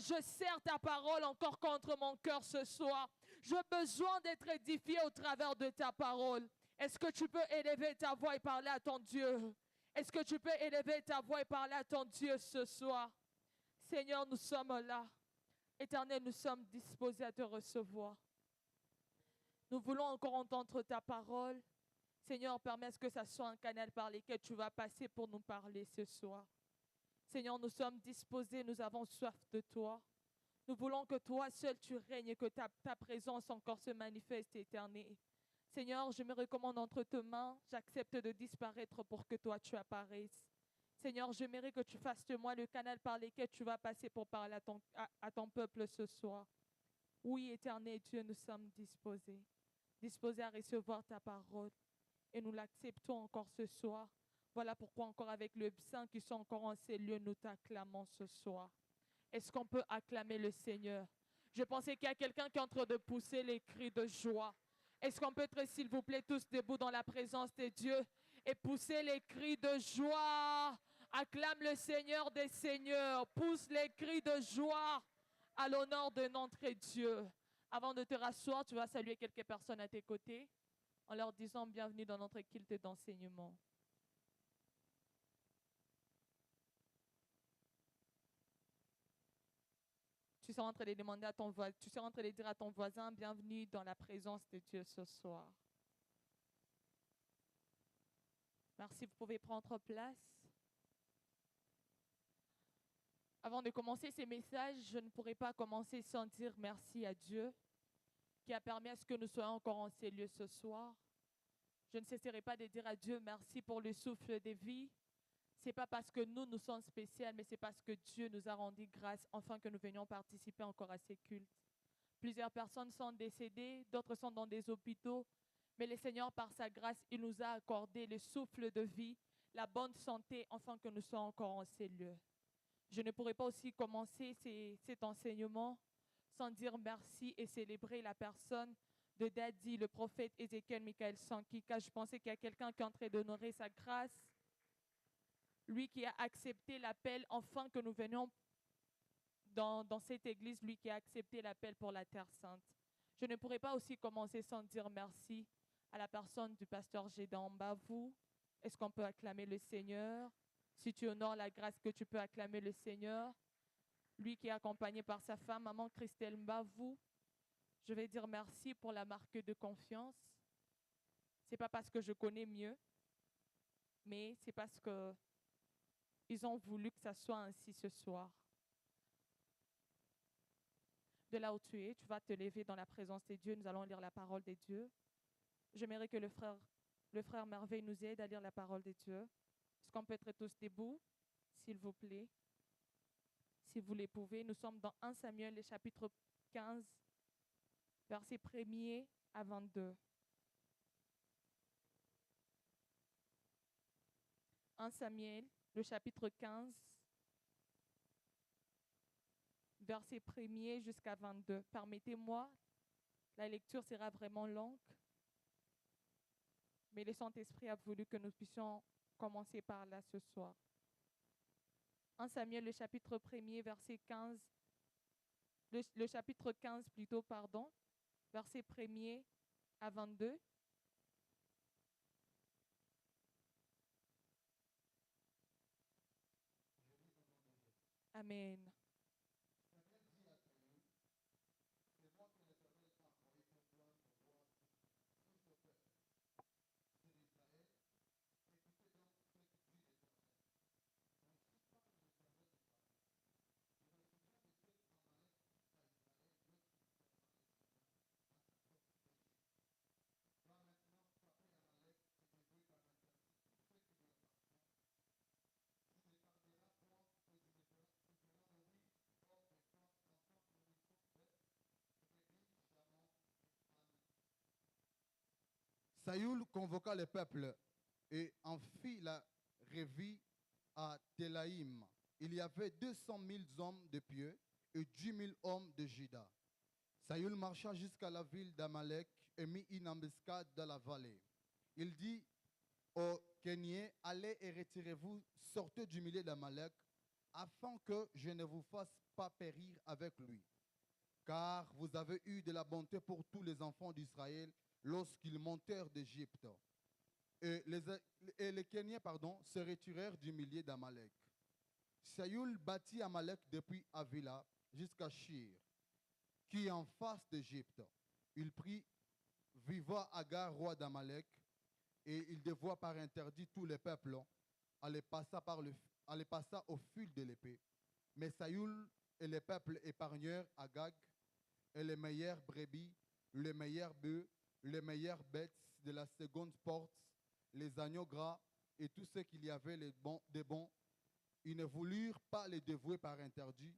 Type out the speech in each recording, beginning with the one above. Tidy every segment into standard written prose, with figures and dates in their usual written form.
je serre ta parole encore contre mon cœur ce soir. J'ai besoin d'être édifié au travers de ta parole. Est-ce que tu peux élever ta voix et parler à ton Dieu? Est-ce que tu peux élever ta voix et parler à ton Dieu ce soir? Seigneur, nous sommes là. Éternel, nous sommes disposés à te recevoir. Nous voulons encore entendre ta parole. Seigneur, permets à ce que ça soit un canal par lequel tu vas passer pour nous parler ce soir. Seigneur, nous sommes disposés, nous avons soif de toi. Nous voulons que toi seul tu règnes et que ta présence encore se manifeste, Éternel. Seigneur, je me recommande entre tes mains. J'accepte de disparaître pour que toi tu apparaisses. Seigneur, j'aimerais que tu fasses de moi le canal par lequel tu vas passer pour parler à ton peuple ce soir. Oui, Éternel Dieu, nous sommes disposés. Disposés à recevoir ta parole. Et nous l'acceptons encore ce soir. Voilà pourquoi encore avec le saint qui sont encore en ces lieux, nous t'acclamons ce soir. Est-ce qu'on peut acclamer le Seigneur? Je pensais qu'il y a quelqu'un qui est en train de pousser les cris de joie. Est-ce qu'on peut être, s'il vous plaît, tous debout dans la présence de Dieu et pousser les cris de joie? Acclame le Seigneur des Seigneurs. Pousse les cris de joie à l'honneur de notre Dieu. Avant de te rasseoir, tu vas saluer quelques personnes à tes côtés en leur disant bienvenue dans notre culte d'enseignement. Tu seras en train de demander à ton voisin, tu seras en train de dire à ton voisin bienvenue dans la présence de Dieu ce soir. Merci, vous pouvez prendre place. Avant de commencer ces messages, je ne pourrais pas commencer sans dire merci à Dieu qui a permis à ce que nous soyons encore en ces lieux ce soir. Je ne cesserai pas de dire à Dieu merci pour le souffle de vie. Ce n'est pas parce que nous sommes spéciaux, mais c'est parce que Dieu nous a rendu grâce afin que nous venions participer encore à ces cultes. Plusieurs personnes sont décédées, d'autres sont dans des hôpitaux, mais le Seigneur, par sa grâce, il nous a accordé le souffle de vie, la bonne santé, afin que nous soyons encore en ces lieux. Je ne pourrais pas aussi commencer cet enseignement sans dire merci et célébrer la personne de Daddy, le prophète Ézéchiel Michael Sanki, car je pensais qu'il y a quelqu'un qui est en train d'honorer sa grâce. Lui qui a accepté l'appel, enfin que nous venions dans cette église, lui qui a accepté l'appel pour la Terre Sainte. Je ne pourrais pas aussi commencer sans dire merci à la personne du pasteur Gédan Mbavou. Est-ce qu'on peut acclamer le Seigneur? Si tu honores la grâce, que tu peux acclamer le Seigneur. Lui qui est accompagné par sa femme, maman Christelle Mbavou. Je vais dire merci pour la marque de confiance. Ce n'est pas parce que je connais mieux, mais c'est parce que ils ont voulu que ça soit ainsi ce soir. De là où tu es, tu vas te lever dans la présence de Dieu. Nous allons lire la parole de Dieu. J'aimerais que le frère Merveille nous aide à lire la parole de Dieu. Est-ce qu'on peut être tous debout, s'il vous plaît? Si vous le pouvez, nous sommes dans 1 Samuel, le chapitre 15, versets 1er à 22. 1 Samuel, le chapitre 15, verset 1er jusqu'à 22. Permettez-moi, la lecture sera vraiment longue, mais le Saint-Esprit a voulu que nous puissions commencer par là ce soir. 1 Samuel, le chapitre 1er, verset 15, le chapitre 15 plutôt, pardon, verset 1er à 22. Amen. Saül convoqua le peuple et en fit la revue à Télaïm. Il y avait 200 000 hommes de pieux et 10 000 hommes de Juda. Saül marcha jusqu'à la ville d'Amalek et mit une embuscade dans la vallée. Il dit aux Kéniens, allez et retirez-vous, sortez du milieu d'Amalek, afin que je ne vous fasse pas périr avec lui. Car vous avez eu de la bonté pour tous les enfants d'Israël lorsqu'ils montèrent d'Égypte. Et les Kéniens se retirèrent du milieu d'Amalek. Saül bâtit Amalek depuis Avila jusqu'à Shir, qui est en face d'Égypte. Il prit vivant Agar, roi d'Amalek, et il dévoua par interdit tous les peuples en les passant au fil de l'épée. Mais Saül et les peuples épargnèrent Agag et les meilleures brebis, les meilleurs bœufs, les meilleures bêtes de la seconde porte, les agneaux gras et tout ce qu'il y avait des bons. Ils ne voulurent pas les dévouer par interdit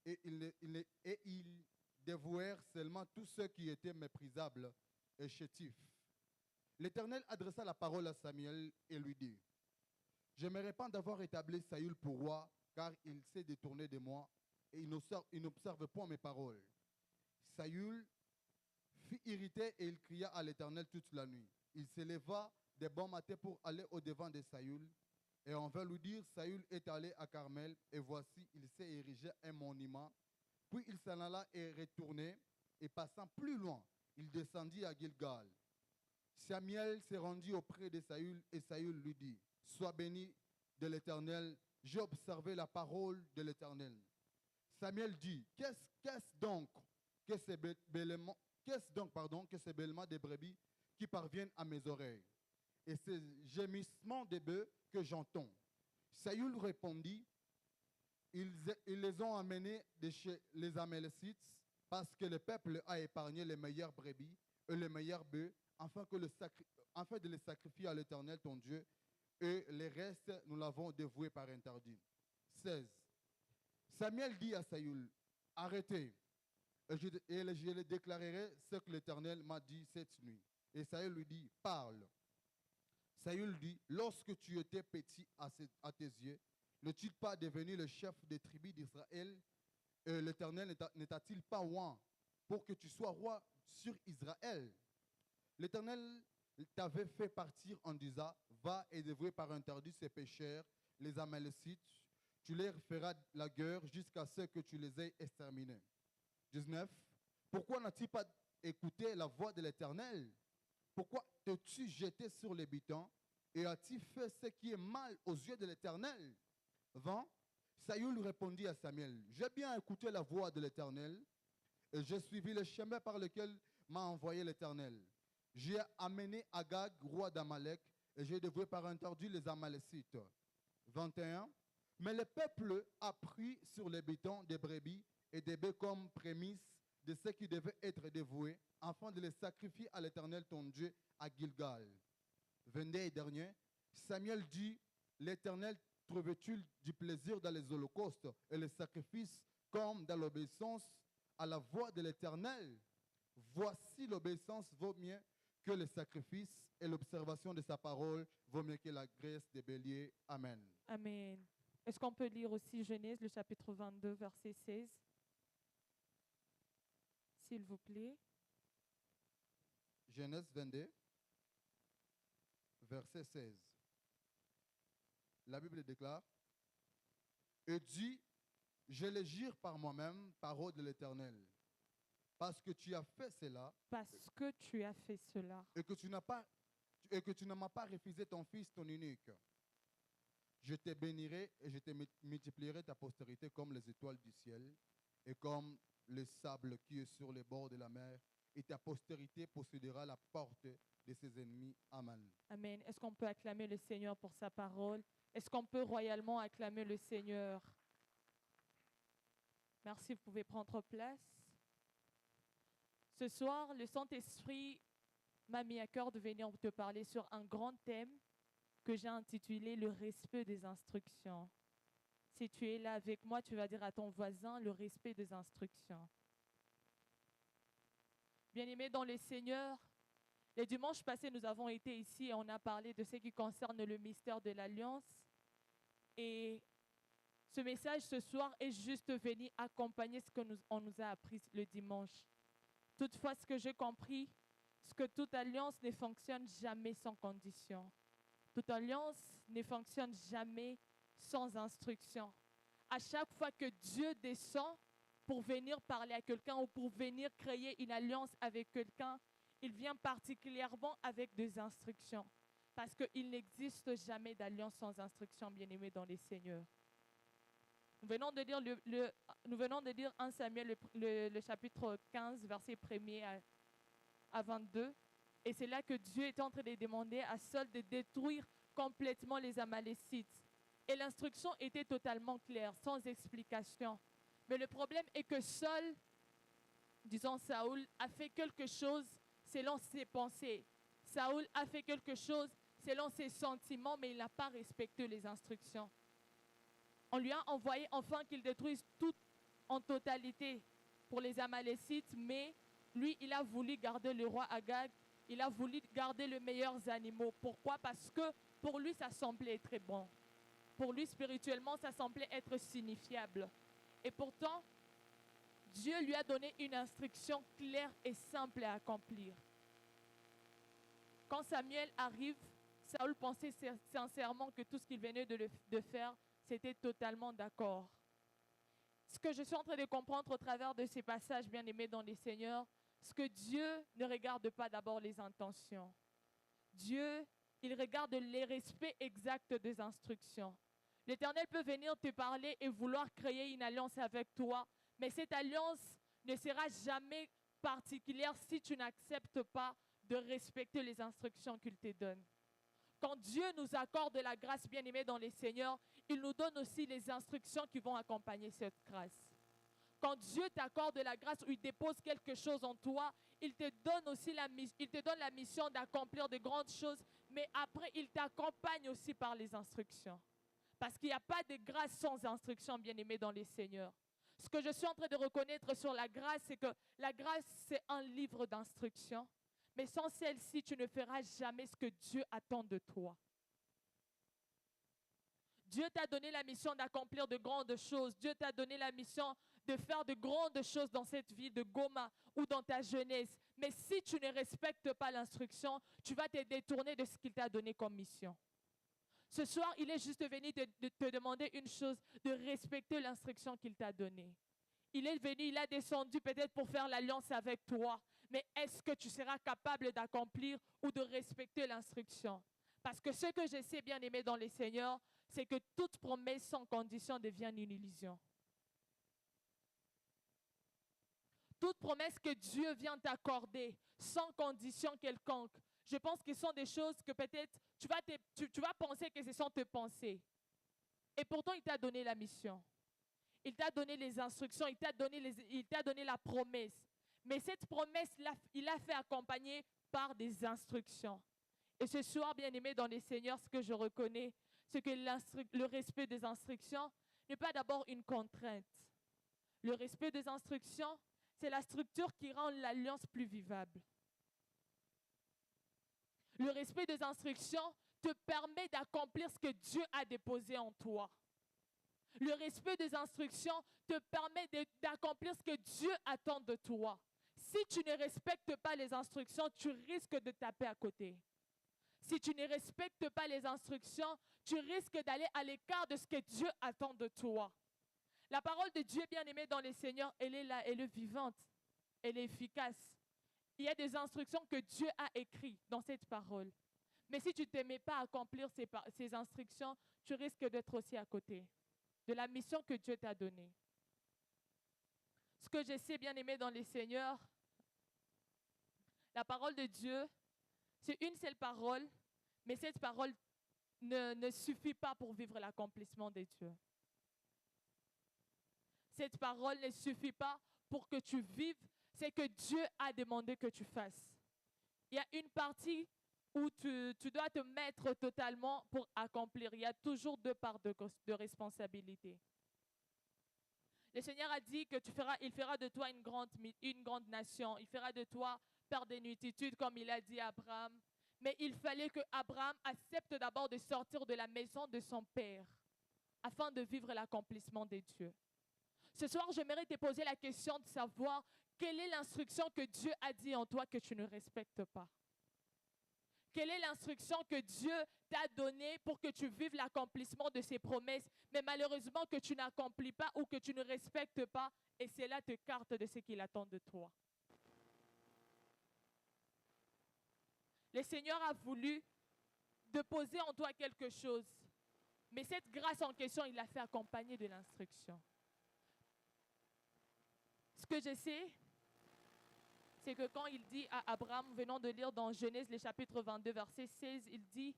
et ils dévouèrent seulement tous ceux qui étaient méprisables et chétifs. L'Éternel adressa la parole à Samuel et lui dit, « Je me répands d'avoir établi Saül pour roi, car il s'est détourné de moi et il n'observe point mes paroles. » Saül fut irrité et il cria à l'Éternel toute la nuit. Il se leva de bon matin pour aller au-devant de Saül. Et on va lui dire, Saül est allé à Carmel, et voici, il s'est érigé un monument. Puis il s'en alla et retourné, et passant plus loin, il descendit à Gilgal. Samuel s'est rendu auprès de Saül, et Saül lui dit, sois béni de l'Éternel, j'ai observé la parole de l'Éternel. Samuel dit, qu'est-ce donc que ces bêlements des brebis qui parviennent à mes oreilles, et ces gémissements des bœufs que j'entends? Saül répondit, ils les ont amenés de chez les Amalécites, parce que le peuple a épargné les meilleures brebis et les meilleurs bœufs, afin de les sacrifier à l'Éternel ton Dieu, et les restes, nous l'avons dévoué par interdit. 16. Samuel dit à Saül, arrêtez, et je le déclarerai ce que l'Éternel m'a dit cette nuit. Et Saül lui dit, parle. Saül dit, lorsque tu étais petit à tes yeux, n'es-tu pas devenu le chef des tribus d'Israël? Et l'Éternel ne t'a-t-il pas oint pour que tu sois roi sur Israël? L'Éternel t'avait fait partir en disant, va et dévouer par interdit ces pécheurs, les Amalécites. Tu leur feras la guerre jusqu'à ce que tu les aies exterminés. 19. Pourquoi n'as-tu pas écouté la voix de l'Éternel? Pourquoi t'es-tu jeté sur les bitons et as-tu fait ce qui est mal aux yeux de l'Éternel? 20. Saül répondit à Samuel, j'ai bien écouté la voix de l'Éternel et j'ai suivi le chemin par lequel m'a envoyé l'Éternel. J'ai amené Agag, roi d'Amalek, et j'ai dévoué par interdit les Amalécites. 21. Mais le peuple a pris sur les bitons des brebis et des bœufs comme prémisse de ce qui devait être dévoué, afin de les sacrifier à l'Éternel ton Dieu à Gilgal. 22 et dernier, Samuel dit, l'Éternel trouve-t-il du plaisir dans les holocaustes et les sacrifices comme dans l'obéissance à la voix de l'Éternel? Voici l'obéissance vaut mieux que le sacrifice et l'observation de sa parole vaut mieux que la graisse des béliers. Amen. Amen. Est-ce qu'on peut lire aussi Genèse, le chapitre 22, verset 16? S'il vous plaît. Genèse 22, verset 16. La Bible déclare, et dit, je le jure par moi-même, parole de l'Éternel, parce que tu as fait cela, Parce que tu as fait cela, et que tu ne m'as pas refusé ton fils, ton unique. Je te bénirai et je te multiplierai ta postérité comme les étoiles du ciel et comme le sable qui est sur les bords de la mer, et ta postérité possédera la porte de ses ennemis. Amen. Amen. Est-ce qu'on peut acclamer le Seigneur pour sa parole? Est-ce qu'on peut royalement acclamer le Seigneur? Merci, vous pouvez prendre place. Ce soir, le Saint-Esprit m'a mis à cœur de venir te parler sur un grand thème que j'ai intitulé « Le respect des instructions ». Si tu es là avec moi, tu vas dire à ton voisin le respect des instructions. Bien-aimés dans le Seigneur, les dimanches passés, nous avons été ici et on a parlé de ce qui concerne le mystère de l'Alliance. Et ce message ce soir est juste venu accompagner ce qu'on nous a appris le dimanche. Toutefois, ce que j'ai compris, c'est que toute alliance ne fonctionne jamais sans condition. Toute alliance ne fonctionne jamais sans instruction. à chaque fois que Dieu descend pour venir parler à quelqu'un ou pour venir créer une alliance avec quelqu'un, il vient particulièrement avec des instructions. Parce qu'il n'existe jamais d'alliance sans instruction, bien-aimés dans les seigneurs. Nous venons de lire 1 Samuel, le chapitre 15, verset 1er à 22. Et c'est là que Dieu est en train de demander à Saul de détruire complètement les Amalécites. Et l'instruction était totalement claire, sans explication. Mais le problème est que Saul, disons Saoul, a fait quelque chose selon ses pensées. Saoul a fait quelque chose selon ses sentiments, mais il n'a pas respecté les instructions. On lui a envoyé enfin qu'il détruise tout en totalité pour les Amalécites, mais lui, il a voulu garder le roi Agag, il a voulu garder les meilleurs animaux. Pourquoi? Parce que pour lui, ça semblait très bon. Pour lui, spirituellement, ça semblait être signifiable. Et pourtant, Dieu lui a donné une instruction claire et simple à accomplir. Quand Samuel arrive, Saül pensait sincèrement que tout ce qu'il venait de faire, c'était totalement d'accord. Ce que je suis en train de comprendre au travers de ces passages bien-aimés dans les Seigneurs, c'est que Dieu ne regarde pas d'abord les intentions. Dieu, il regarde les respects exacts des instructions. L'Éternel peut venir te parler et vouloir créer une alliance avec toi, mais cette alliance ne sera jamais particulière si tu n'acceptes pas de respecter les instructions qu'il te donne. Quand Dieu nous accorde la grâce bien-aimée dans les Seigneurs, il nous donne aussi les instructions qui vont accompagner cette grâce. Quand Dieu t'accorde la grâce ou il dépose quelque chose en toi, il te donne aussi la mission d'accomplir de grandes choses, mais après, il t'accompagne aussi par les instructions. Parce qu'il n'y a pas de grâce sans instruction, bien-aimé dans les Seigneurs. Ce que je suis en train de reconnaître sur la grâce, c'est que la grâce, c'est un livre d'instructions. Mais sans celle-ci, tu ne feras jamais ce que Dieu attend de toi. Dieu t'a donné la mission d'accomplir de grandes choses. Dieu t'a donné la mission de faire de grandes choses dans cette vie de Goma ou dans ta jeunesse. Mais si tu ne respectes pas l'instruction, tu vas te détourner de ce qu'il t'a donné comme mission. Ce soir, il est juste venu te demander une chose, de respecter l'instruction qu'il t'a donnée. Il est venu, il a descendu peut-être pour faire l'alliance avec toi. Mais est-ce que tu seras capable d'accomplir ou de respecter l'instruction? Parce que ce que je sais bien aimé dans les Seigneurs, c'est que toute promesse sans condition devient une illusion. Toute promesse que Dieu vient t'accorder sans condition quelconque, je pense que ce sont des choses que peut-être tu vas penser que ce sont tes pensées. Et pourtant, il t'a donné la mission. Il t'a donné les instructions, il t'a donné la promesse. Mais cette promesse, il l'a fait accompagner par des instructions. Et ce soir, bien-aimé dans les Seigneurs, ce que je reconnais, c'est que le respect des instructions n'est pas d'abord une contrainte. Le respect des instructions, c'est la structure qui rend l'alliance plus vivable. Le respect des instructions te permet d'accomplir ce que Dieu a déposé en toi. Le respect des instructions te permet d'accomplir ce que Dieu attend de toi. Si tu ne respectes pas les instructions, tu risques de taper à côté. Si tu ne respectes pas les instructions, tu risques d'aller à l'écart de ce que Dieu attend de toi. La parole de Dieu, bien-aimée dans les Seigneurs, elle est là, elle est vivante, elle est efficace. Il y a des instructions que Dieu a écrites dans cette parole. Mais si tu ne te mets pas à accomplir ces instructions, tu risques d'être aussi à côté de la mission que Dieu t'a donnée. Ce que je sais, bien-aimé dans les Seigneurs, la parole de Dieu, c'est une seule parole, mais cette parole ne suffit pas pour vivre l'accomplissement de Dieu. Cette parole ne suffit pas pour que tu vives ce que Dieu a demandé que tu fasses. Il y a une partie où tu dois te mettre totalement pour accomplir. Il y a toujours deux parts de responsabilité. Le Seigneur a dit que il fera de toi une grande nation. Il fera de toi père des multitudes, comme il a dit à Abraham. Mais il fallait que Abraham accepte d'abord de sortir de la maison de son père afin de vivre l'accomplissement de Dieu. Ce soir, j'aimerais te poser la question de savoir quelle est l'instruction que Dieu a dit en toi que tu ne respectes pas. Quelle est l'instruction que Dieu t'a donnée pour que tu vives l'accomplissement de ses promesses, mais malheureusement que tu n'accomplis pas ou que tu ne respectes pas, et cela te carte de ce qu'il attend de toi. Le Seigneur a voulu déposer en toi quelque chose, mais cette grâce en question, il l'a fait accompagner de l'instruction. Ce que je sais, c'est que quand il dit à Abraham, venons de lire dans Genèse, le chapitre 22, verset 16, il dit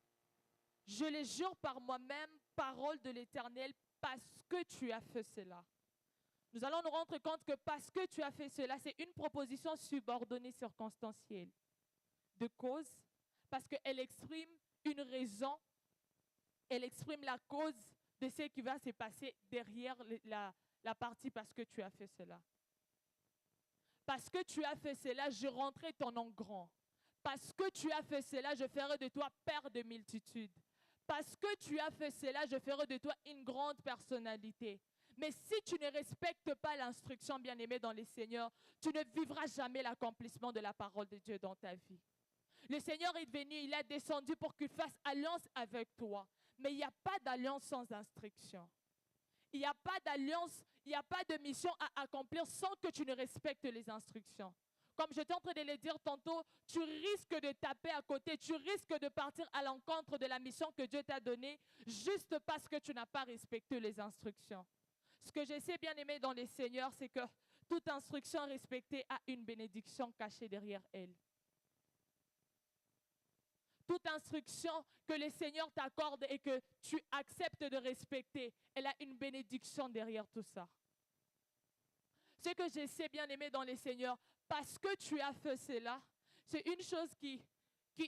« Je les jure par moi-même, parole de l'Éternel, parce que tu as fait cela. » Nous allons nous rendre compte que parce que tu as fait cela, c'est une proposition subordonnée circonstancielle de cause, parce qu'elle exprime une raison, elle exprime la cause de ce qui va se passer derrière la partie parce que tu as fait cela. Parce que tu as fait cela, je rendrai ton nom grand. Parce que tu as fait cela, je ferai de toi père de multitudes. Parce que tu as fait cela, je ferai de toi une grande personnalité. Mais si tu ne respectes pas l'instruction, bien-aimé dans les Seigneurs, tu ne vivras jamais l'accomplissement de la parole de Dieu dans ta vie. Le Seigneur est venu, il est descendu pour qu'il fasse alliance avec toi. Mais il n'y a pas d'alliance sans instruction. Il n'y a pas d'alliance, il n'y a pas de mission à accomplir sans que tu ne respectes les instructions. Comme j'étais en train de le dire tantôt, tu risques de taper à côté, tu risques de partir à l'encontre de la mission que Dieu t'a donnée juste parce que tu n'as pas respecté les instructions. Ce que je sais bien aimé dans les Seigneurs, c'est que toute instruction respectée a une bénédiction cachée derrière elle. Toute instruction que le Seigneur t'accorde et que tu acceptes de respecter, elle a une bénédiction derrière tout ça. Ce que je sais bien aimé dans les Seigneurs, parce que tu as fait cela, c'est une chose qui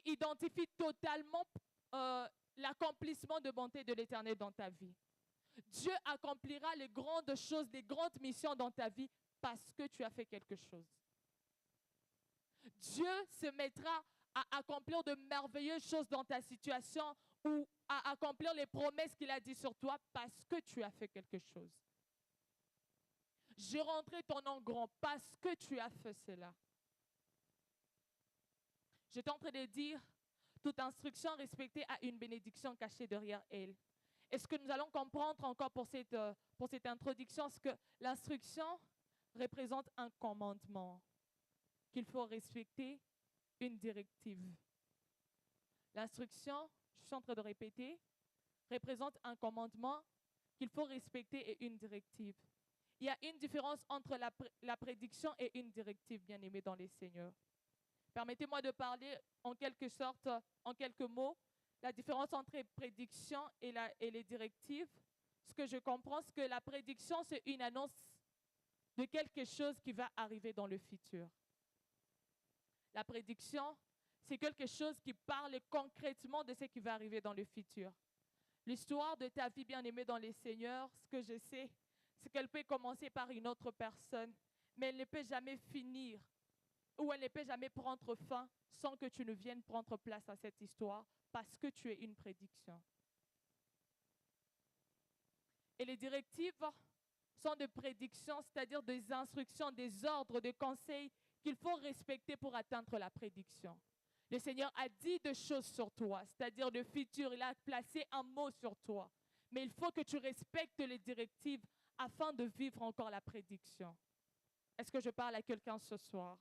identifie totalement l'accomplissement de bonté de l'Éternel dans ta vie. Dieu accomplira les grandes choses, les grandes missions dans ta vie parce que tu as fait quelque chose. Dieu se mettra à accomplir de merveilleuses choses dans ta situation ou à accomplir les promesses qu'il a dit sur toi parce que tu as fait quelque chose. Je rendrai ton nom grand parce que tu as fait cela. J'étais en train de dire, toute instruction respectée a une bénédiction cachée derrière elle. Et ce que nous allons comprendre encore pour cette introduction, c'est que l'instruction représente un commandement qu'il faut respecter, une directive. L'instruction, je suis en train de répéter, représente un commandement qu'il faut respecter et une directive. Il y a une différence entre la prédiction et une directive, bien aimée dans les Seigneurs. Permettez-moi de parler en quelque sorte, en quelques mots, la différence entre prédiction et les directives. Ce que je comprends, c'est que la prédiction, c'est une annonce de quelque chose qui va arriver dans le futur. La prédiction, c'est quelque chose qui parle concrètement de ce qui va arriver dans le futur. L'histoire de ta vie bien-aimée dans les Seigneurs, ce que je sais, c'est qu'elle peut commencer par une autre personne, mais elle ne peut jamais finir ou elle ne peut jamais prendre fin sans que tu ne viennes prendre place à cette histoire parce que tu es une prédiction. Et les directives sont des prédictions, c'est-à-dire des instructions, des ordres, des conseils qu'il faut respecter pour atteindre la prédiction. Le Seigneur a dit des choses sur toi, c'est-à-dire le futur, il a placé un mot sur toi. Mais il faut que tu respectes les directives afin de vivre encore la prédiction. Est-ce que je parle à quelqu'un ce soir?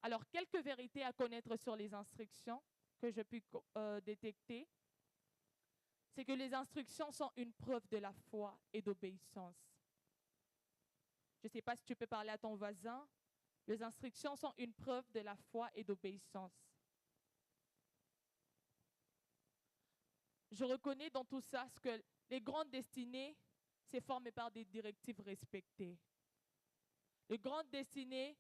Alors, quelques vérités à connaître sur les instructions que je puis détecter, c'est que les instructions sont une preuve de la foi et d'obéissance. Je ne sais pas si tu peux parler à ton voisin. Les instructions sont une preuve de la foi et d'obéissance. Je reconnais dans tout ça ce que les grandes destinées, c'est formé par des directives respectées. Les grandes destinées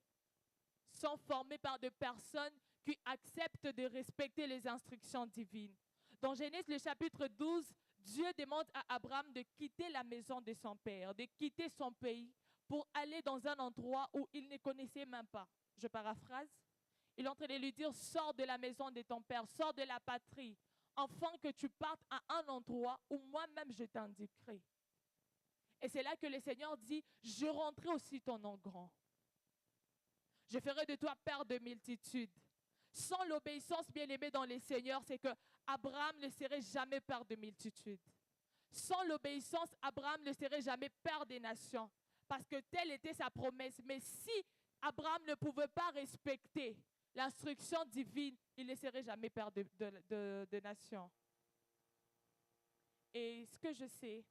sont formées par des personnes qui acceptent de respecter les instructions divines. Dans Genèse, le chapitre 12, Dieu demande à Abraham de quitter la maison de son père, de quitter son pays pour aller dans un endroit où il ne connaissait même pas. Je paraphrase. Il est en train de lui dire, sors de la maison de ton père, sors de la patrie, afin que tu partes à un endroit où moi-même je t'indiquerai. Et c'est là que le Seigneur dit, je rendrai aussi ton nom grand. Je ferai de toi père de multitudes. Sans l'obéissance, bien-aimé dans les seigneurs, c'est que Abraham ne serait jamais père de multitudes. Sans l'obéissance, Abraham ne serait jamais père des nations, parce que telle était sa promesse. Mais si Abraham ne pouvait pas respecter l'instruction divine, il ne serait jamais père de nations. Et ce que je sais,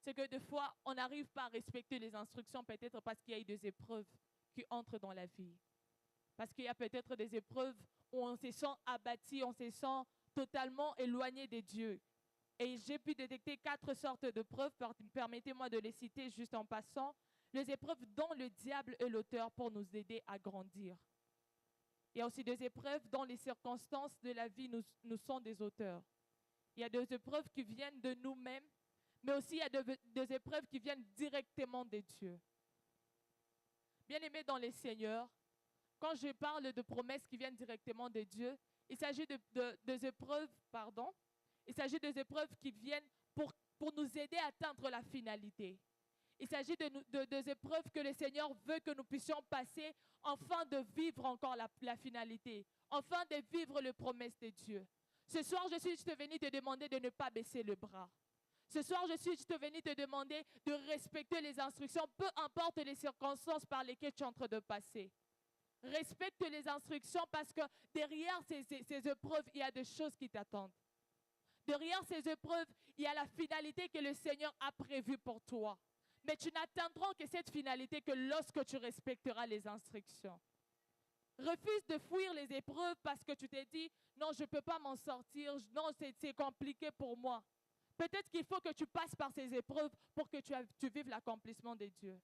c'est que des fois, on n'arrive pas à respecter les instructions, peut-être parce qu'il y a eu des épreuves qui entrent dans la vie. Parce qu'il y a peut-être des épreuves où on se sent abattu, on se sent totalement éloigné de Dieu. Et j'ai pu détecter 4 sortes de preuves, permettez-moi de les citer juste en passant. Les épreuves dont le diable est l'auteur pour nous aider à grandir. Il y a aussi des épreuves dont les circonstances de la vie nous sont des auteurs. Il y a des épreuves qui viennent de nous-mêmes, mais aussi il y a des épreuves qui viennent directement de Dieu. Bien-aimés dans les seigneurs, quand je parle de promesses qui viennent directement de Dieu, il s'agit des épreuves, il s'agit des épreuves qui viennent pour nous aider à atteindre la finalité. Il s'agit des épreuves que le Seigneur veut que nous puissions passer afin de vivre encore la finalité, afin de vivre les promesses de Dieu. Ce soir, je suis juste venu te demander de ne pas baisser le bras. Ce soir, je suis juste venu te demander de respecter les instructions, peu importe les circonstances par lesquelles tu es en train de passer. Respecte les instructions parce que derrière ces épreuves, il y a des choses qui t'attendent. Derrière ces épreuves, il y a la finalité que le Seigneur a prévue pour toi. Mais tu n'atteindras que cette finalité que lorsque tu respecteras les instructions. Refuse de fuir les épreuves parce que tu t'es dit, non, je ne peux pas m'en sortir, non, c'est compliqué pour moi. Peut-être qu'il faut que tu passes par ces épreuves pour que tu vives l'accomplissement de Dieu.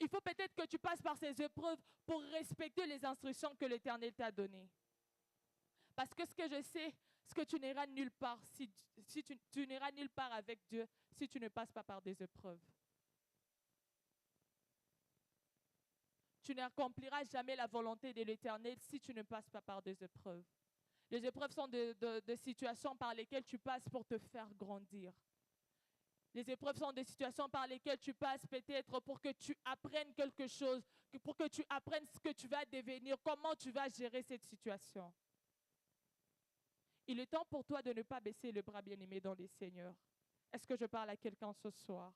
Il faut peut-être que tu passes par ces épreuves pour respecter les instructions que l'Éternel t'a données. Parce que ce que je sais, c'est que tu n'iras nulle part tu n'iras nulle part avec Dieu si tu ne passes pas par des épreuves. Tu n'accompliras jamais la volonté de l'Éternel si tu ne passes pas par des épreuves. Les épreuves sont des situations par lesquelles tu passes pour te faire grandir. Les épreuves sont des situations par lesquelles tu passes peut-être pour que tu apprennes quelque chose, pour que tu apprennes ce que tu vas devenir, comment tu vas gérer cette situation. Il est temps pour toi de ne pas baisser le bras, bien-aimé dans les seigneurs. Est-ce que je parle à quelqu'un ce soir?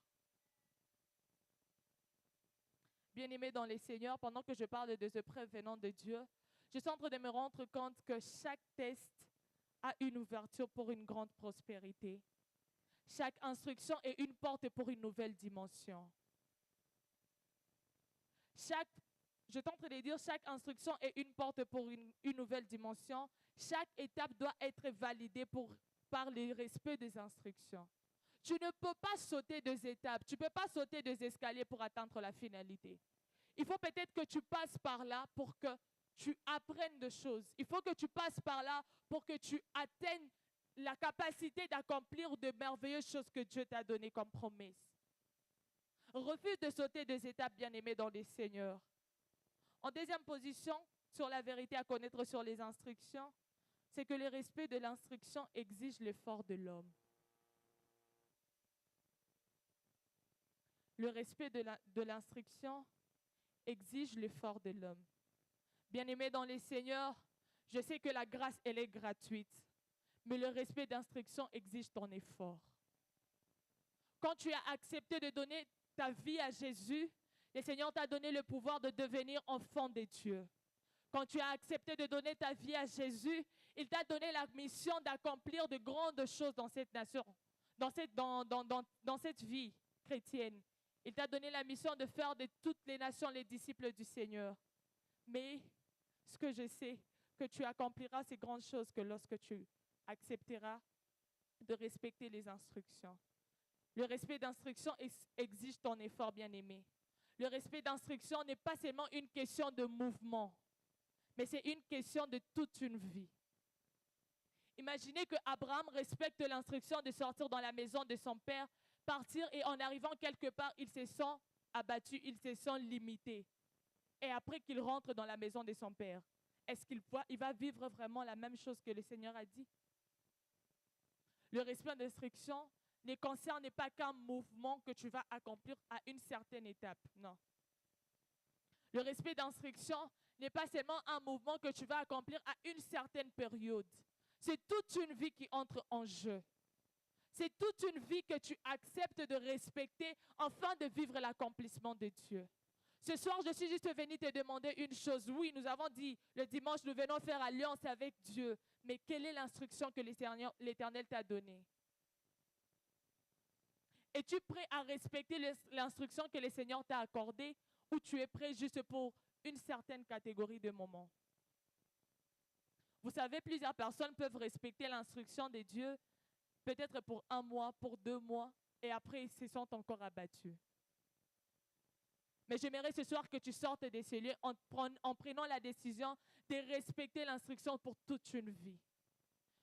Bien-aimé dans les seigneurs, pendant que je parle des épreuves venant de Dieu, je suis en train de me rendre compte que chaque test a une ouverture pour une grande prospérité. Chaque instruction est une porte pour une nouvelle dimension. Je suis en train de dire, chaque instruction est une porte pour une nouvelle dimension. Chaque étape doit être validée par le respect des instructions. Tu ne peux pas sauter des étapes, tu ne peux pas sauter des escaliers pour atteindre la finalité. Il faut peut-être que tu passes par là pour que tu apprennes des choses. Il faut que tu passes par là pour que tu atteignes la capacité d'accomplir de merveilleuses choses que Dieu t'a données comme promesse. Refuse de sauter des étapes, bien-aimés dans les seigneurs. En deuxième position, sur la vérité à connaître sur les instructions, c'est que le respect de l'instruction exige l'effort de l'homme. Le respect de l'instruction exige l'effort de l'homme. Bien-aimés dans les seigneurs, je sais que la grâce, elle est gratuite, mais le respect d'instruction exige ton effort. Quand tu as accepté de donner ta vie à Jésus, le Seigneur t'a donné le pouvoir de devenir enfant de Dieu. Quand tu as accepté de donner ta vie à Jésus, il t'a donné la mission d'accomplir de grandes choses dans cette nation, dans cette vie chrétienne. Il t'a donné la mission de faire de toutes les nations les disciples du Seigneur. Mais ce que je sais, que tu accompliras ces grandes choses que lorsque tu accepteras de respecter les instructions. Le respect d'instruction exige ton effort, bien-aimé. Le respect d'instruction n'est pas seulement une question de mouvement, mais c'est une question de toute une vie. Imaginez que Abraham respecte l'instruction de sortir dans la maison de son père, partir et en arrivant quelque part, il se sent abattu, il se sent limité. Et après qu'il rentre dans la maison de son père, est-ce qu'il va vivre vraiment la même chose que le Seigneur a dit? Le respect d'instruction ne concerne pas qu'un mouvement que tu vas accomplir à une certaine étape, non. Le respect d'instruction n'est pas seulement un mouvement que tu vas accomplir à une certaine période. C'est toute une vie qui entre en jeu. C'est toute une vie que tu acceptes de respecter afin de vivre l'accomplissement de Dieu. Ce soir, je suis juste venue te demander une chose. Oui, nous avons dit le dimanche, nous venons faire alliance avec Dieu. Mais quelle est l'instruction que l'Éternel t'a donnée? Es-tu prêt à respecter l'instruction que le Seigneur t'a accordée ou tu es prêt juste pour une certaine catégorie de moments? Vous savez, plusieurs personnes peuvent respecter l'instruction de Dieu peut-être pour 1 mois, pour 2 mois, et après ils se sentent encore abattus. Mais j'aimerais ce soir que tu sortes de ces lieux en prenant la décision de respecter l'instruction pour toute une vie.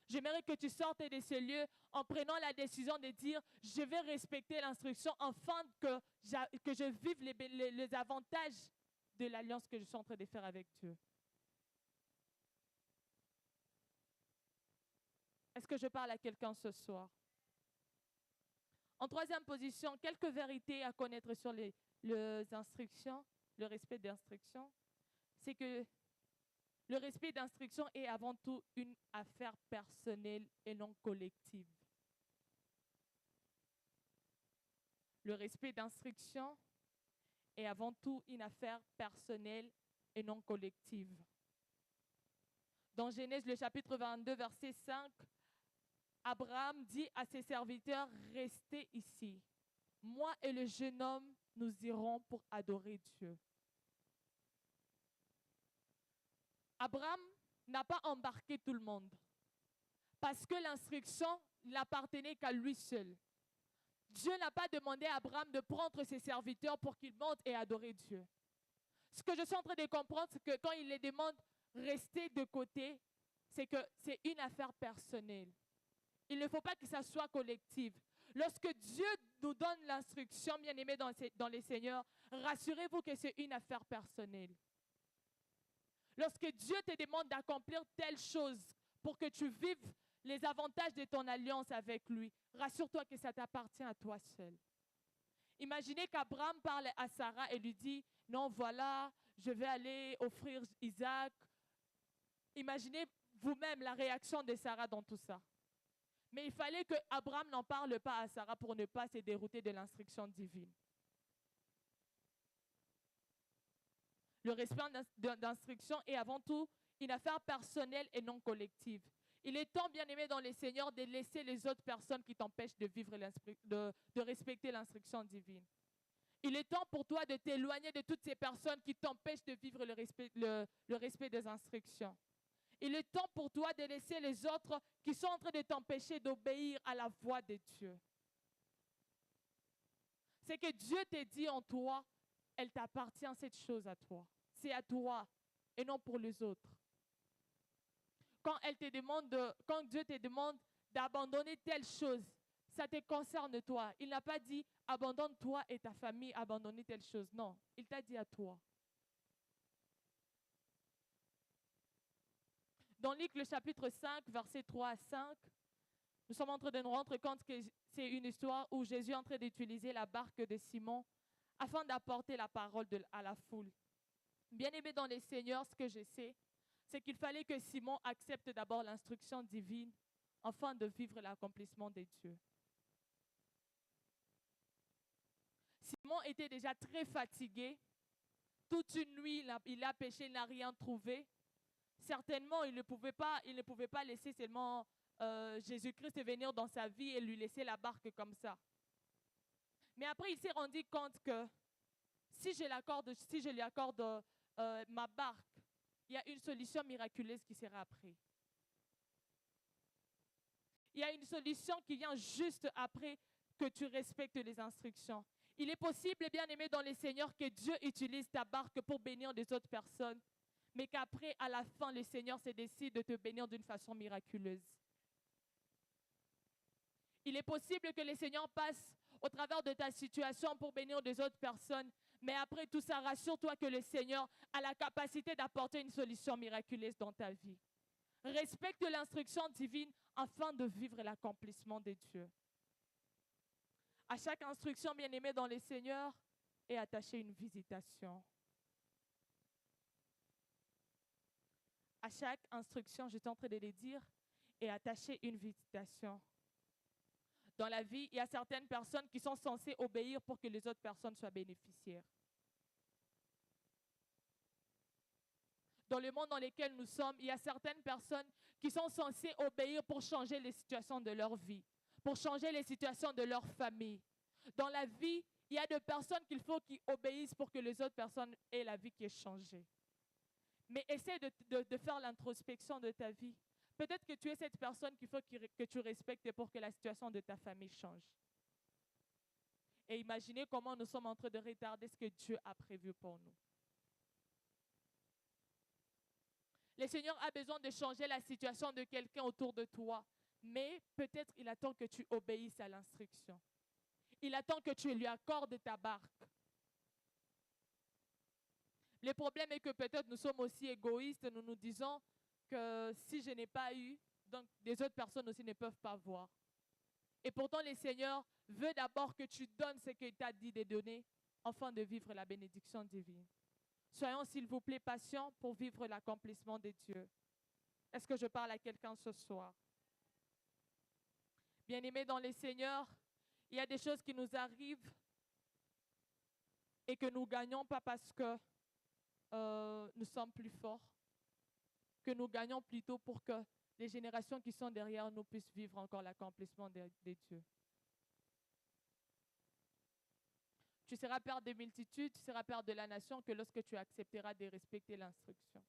J'aimerais que tu sortes de ces lieux en prenant la décision de dire, je vais respecter l'instruction afin que je vive les avantages de l'alliance que je suis en train de faire avec Dieu. Est-ce que je parle à quelqu'un ce soir? En troisième position, quelques vérités à connaître sur les instructions, le respect d'instruction. C'est que le respect d'instruction est avant tout une affaire personnelle et non collective. Le respect d'instruction est avant tout une affaire personnelle et non collective. Dans Genèse, le chapitre 22, verset 5, Abraham dit à ses serviteurs, restez ici. Moi et le jeune homme, nous irons pour adorer Dieu. Abraham n'a pas embarqué tout le monde parce que l'instruction n'appartenait qu'à lui seul. Dieu n'a pas demandé à Abraham de prendre ses serviteurs pour qu'ils montent et adorer Dieu. Ce que je suis en train de comprendre, c'est que quand il les demande rester de côté, c'est que c'est une affaire personnelle. Il ne faut pas que ça soit collectif. Lorsque Dieu nous donne l'instruction, bien-aimés dans les Seigneurs, rassurez-vous que c'est une affaire personnelle. Lorsque Dieu te demande d'accomplir telle chose pour que tu vives les avantages de ton alliance avec lui, rassure-toi que ça t'appartient à toi seul. Imaginez qu'Abraham parle à Sarah et lui dit, non, voilà, je vais aller offrir Isaac. Imaginez vous-même la réaction de Sarah dans tout ça. Mais il fallait qu'Abraham n'en parle pas à Sarah pour ne pas se dérouter de l'instruction divine. Le respect d'instruction est avant tout une affaire personnelle et non collective. Il est temps, bien-aimé dans les Seigneurs, de laisser les autres personnes qui t'empêchent de respecter l'instruction divine. Il est temps pour toi de t'éloigner de toutes ces personnes qui t'empêchent de vivre le respect des instructions. Il est temps pour toi de laisser les autres qui sont en train de t'empêcher d'obéir à la voix de Dieu. C'est que Dieu te dit en toi, elle t'appartient cette chose à toi. C'est à toi et non pour les autres. Quand Dieu te demande d'abandonner telle chose, ça te concerne toi. Il n'a pas dit abandonne-toi et ta famille, abandonner telle chose. Non, il t'a dit à toi. Dans Luc, le chapitre 5, versets 3 à 5, nous sommes en train de nous rendre compte que c'est une histoire où Jésus est en train d'utiliser la barque de Simon afin d'apporter la parole à la foule. Bien-aimé dans les Seigneurs, ce que je sais, c'est qu'il fallait que Simon accepte d'abord l'instruction divine afin de vivre l'accomplissement de Dieu. Simon était déjà très fatigué. Toute une nuit, il a pêché, il n'a rien trouvé. Certainement, il ne pouvait pas laisser seulement Jésus-Christ venir dans sa vie et lui laisser la barque comme ça. Mais après, il s'est rendu compte que si je lui accorde ma barque, il y a une solution miraculeuse qui sera après. Il y a une solution qui vient juste après que tu respectes les instructions. Il est possible, bien aimé dans les Seigneurs, que Dieu utilise ta barque pour bénir des autres personnes, mais qu'après, à la fin, le Seigneur se décide de te bénir d'une façon miraculeuse. Il est possible que le Seigneur passe au travers de ta situation pour bénir des autres personnes, mais après tout ça, rassure-toi que le Seigneur a la capacité d'apporter une solution miraculeuse dans ta vie. Respecte l'instruction divine afin de vivre l'accomplissement de Dieu. À chaque instruction, bien-aimée dans le Seigneur, est attachée une visitation. à chaque instruction, je suis en train de les dire, et attacher une visitation. Dans la vie, il y a certaines personnes qui sont censées obéir pour que les autres personnes soient bénéficiaires. Dans le monde dans lequel nous sommes, il y a certaines personnes qui sont censées obéir pour changer les situations de leur vie, pour changer les situations de leur famille. Dans la vie, il y a des personnes qu'il faut qui obéissent pour que les autres personnes aient la vie qui est changée. Mais essaie de faire l'introspection de ta vie. Peut-être que tu es cette personne qu'il faut que tu respectes pour que la situation de ta famille change. Et imaginez comment nous sommes en train de retarder ce que Dieu a prévu pour nous. Le Seigneur a besoin de changer la situation de quelqu'un autour de toi, mais peut-être il attend que tu obéisses à l'instruction. Il attend que tu lui accordes ta barque. Le problème est que peut-être nous sommes aussi égoïstes, nous nous disons que si je n'ai pas eu, donc les autres personnes aussi ne peuvent pas voir. Et pourtant, le Seigneur veut d'abord que tu donnes ce qu'il t'a dit de donner, afin de vivre la bénédiction divine. Soyons, s'il vous plaît, patients pour vivre l'accomplissement de Dieu. Est-ce que je parle à quelqu'un ce soir? Bien-aimés dans le Seigneur, il y a des choses qui nous arrivent et que nous gagnons pas parce que nous sommes plus forts, que nous gagnons plutôt pour que les générations qui sont derrière nous puissent vivre encore l'accomplissement de Dieu. Tu seras père des multitudes, tu seras père de la nation que lorsque tu accepteras de respecter l'instruction.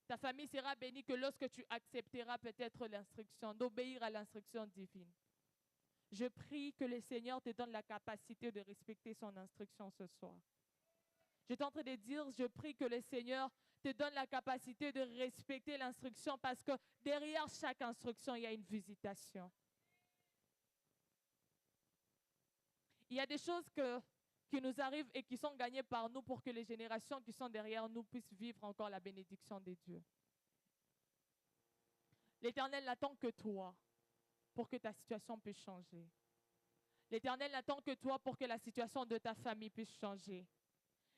Ta famille sera bénie que lorsque tu accepteras peut-être l'instruction, d'obéir à l'instruction divine. Je prie que le Seigneur te donne la capacité de respecter son instruction ce soir. Je suis en train de dire, je prie que le Seigneur te donne la capacité de respecter l'instruction parce que derrière chaque instruction, il y a une visitation. Il y a des choses qui nous arrivent et qui sont gagnées par nous pour que les générations qui sont derrière nous puissent vivre encore la bénédiction de Dieu. L'Éternel n'attend que toi pour que ta situation puisse changer. L'Éternel n'attend que toi pour que la situation de ta famille puisse changer.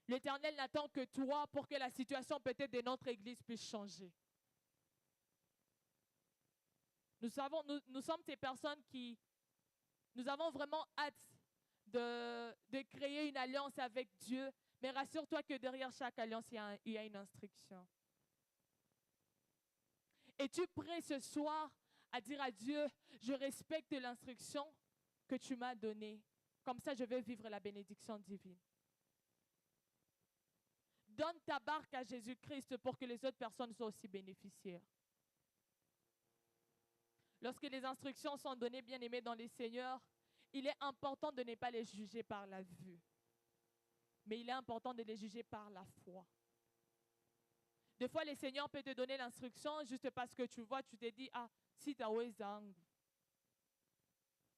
L'Éternel n'attend que toi pour que la situation peut-être de notre Église puisse changer. Nous sommes ces personnes qui, nous avons vraiment hâte de créer une alliance avec Dieu, mais rassure-toi que derrière chaque alliance, il y a une instruction. Es-tu prêt ce soir à dire à Dieu, je respecte l'instruction que tu m'as donnée, comme ça je vais vivre la bénédiction divine. Donne ta barque à Jésus-Christ pour que les autres personnes soient aussi bénéficiaires. Lorsque les instructions sont données, bien-aimés dans les Seigneurs, il est important de ne pas les juger par la vue, mais il est important de les juger par la foi. Des fois, le Seigneur peut te donner l'instruction juste parce que tu vois, tu te dis, ah, si tu as ouezang,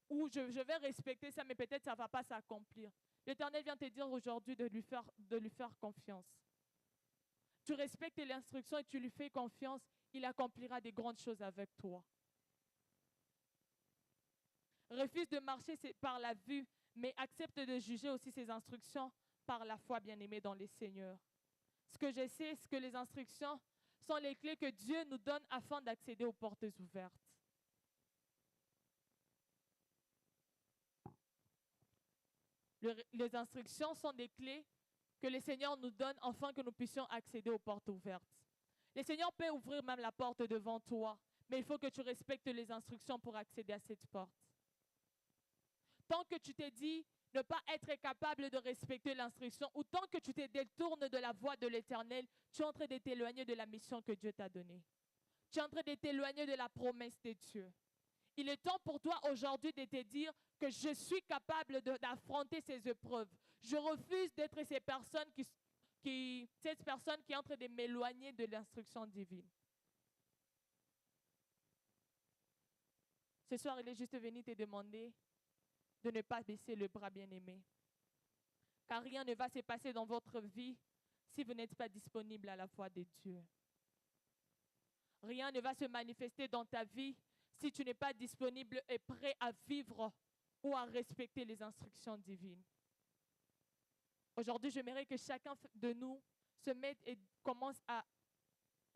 ou je vais respecter ça, mais peut-être ça ne va pas s'accomplir. L'Éternel vient te dire aujourd'hui de lui faire confiance. Tu respectes l'instruction et tu lui fais confiance, il accomplira des grandes choses avec toi. Refuse de marcher par la vue, mais accepte de juger aussi ses instructions par la foi, bien-aimée dans les Seigneurs. Ce que je sais, c'est que les instructions sont les clés que Dieu nous donne afin d'accéder aux portes ouvertes. Les instructions sont des clés que le Seigneur nous donne afin que nous puissions accéder aux portes ouvertes. Le Seigneur peut ouvrir même la porte devant toi, mais il faut que tu respectes les instructions pour accéder à cette porte. Tant que tu t'es dit ne pas être capable de respecter l'instruction, ou tant que tu te détournes de la voie de l'Éternel, tu es en train de t'éloigner de la mission que Dieu t'a donnée. Tu es en train de t'éloigner de la promesse de Dieu. Il est temps pour toi aujourd'hui de te dire que je suis capable d'affronter ces épreuves. Je refuse d'être cette personne qui est en train de m'éloigner de l'instruction divine. Ce soir, il est juste venu te demander de ne pas baisser le bras, bien-aimé. Car rien ne va se passer dans votre vie si vous n'êtes pas disponible à la voix de Dieu. Rien ne va se manifester dans ta vie si tu n'es pas disponible et prêt à vivre ou à respecter les instructions divines. Aujourd'hui, j'aimerais que chacun de nous se mette et commence à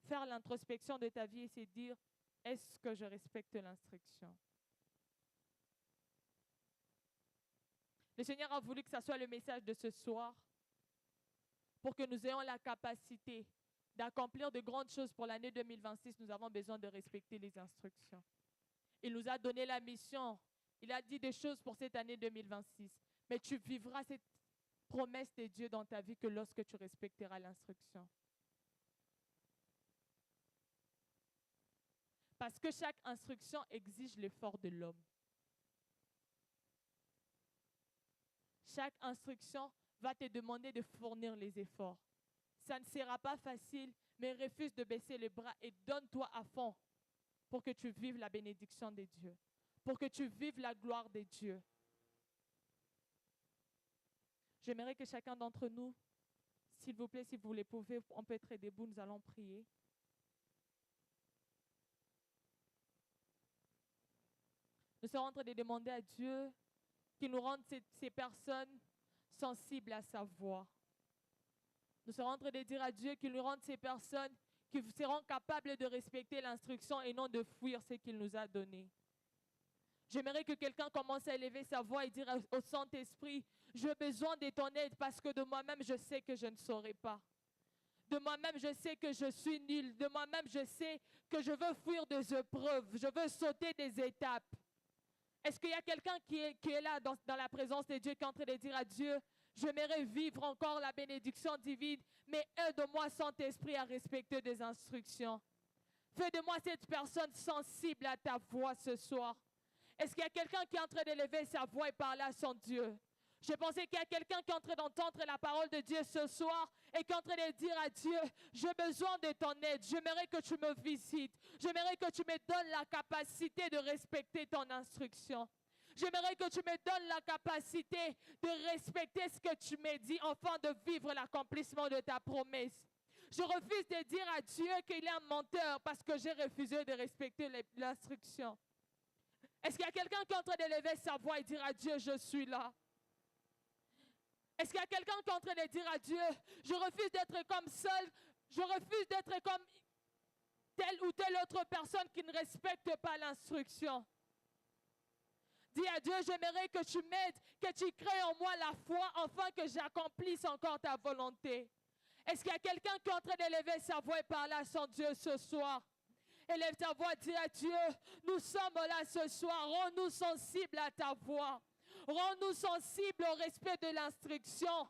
faire l'introspection de ta vie et se dire, est-ce que je respecte l'instruction? Le Seigneur a voulu que ce soit le message de ce soir pour que nous ayons la capacité d'accomplir de grandes choses pour l'année 2026. Nous avons besoin de respecter les instructions. Il nous a donné la mission. Il a dit des choses pour cette année 2026. Mais tu vivras cette promesse de Dieu dans ta vie que lorsque tu respecteras l'instruction. Parce que chaque instruction exige l'effort de l'homme. Chaque instruction va te demander de fournir les efforts. Ça ne sera pas facile, mais refuse de baisser les bras et donne-toi à fond pour que tu vives la bénédiction de Dieu, pour que tu vives la gloire de Dieu. J'aimerais que chacun d'entre nous, s'il vous plaît, si vous le pouvez, on peut être debout, nous allons prier. Nous sommes en train de demander à Dieu qu'il nous rende ces personnes sensibles à sa voix. Nous sommes en train de dire à Dieu qu'il nous rende ces personnes qui seront capables de respecter l'instruction et non de fuir ce qu'il nous a donné. J'aimerais que quelqu'un commence à élever sa voix et dire au Saint-Esprit, j'ai besoin de ton aide parce que de moi-même, je sais que je ne saurais pas. De moi-même, je sais que je suis nul. De moi-même, je sais que je veux fuir des épreuves. Je veux sauter des étapes. Est-ce qu'il y a quelqu'un qui est là dans la présence de Dieu qui est en train de dire à Dieu, j'aimerais vivre encore la bénédiction divine, mais aide-moi, Saint-Esprit, à respecter des instructions. Fais de moi cette personne sensible à ta voix ce soir. Est-ce qu'il y a quelqu'un qui est en train d'élever sa voix et parler à son Dieu? Je pensais qu'il y a quelqu'un qui est en train d'entendre la parole de Dieu ce soir et qui est en train de dire à Dieu, j'ai besoin de ton aide, j'aimerais que tu me visites, j'aimerais que tu me donnes la capacité de respecter ton instruction. J'aimerais que tu me donnes la capacité de respecter ce que tu m'as dit afin de vivre l'accomplissement de ta promesse. Je refuse de dire à Dieu qu'il est un menteur parce que j'ai refusé de respecter l'instruction. Est-ce qu'il y a quelqu'un qui est en train d'élever sa voix et dire à Dieu, je suis là? Est-ce qu'il y a quelqu'un qui est en train de dire à Dieu, je refuse d'être comme seul, je refuse d'être comme telle ou telle autre personne qui ne respecte pas l'instruction? Dis à Dieu, j'aimerais que tu m'aides, que tu crées en moi la foi afin que j'accomplisse encore ta volonté. Est-ce qu'il y a quelqu'un qui est en train d'élever sa voix et parler à son Dieu ce soir? Élève ta voix, dis à Dieu, nous sommes là ce soir, rends-nous sensibles à ta voix. Rends-nous sensibles au respect de l'instruction.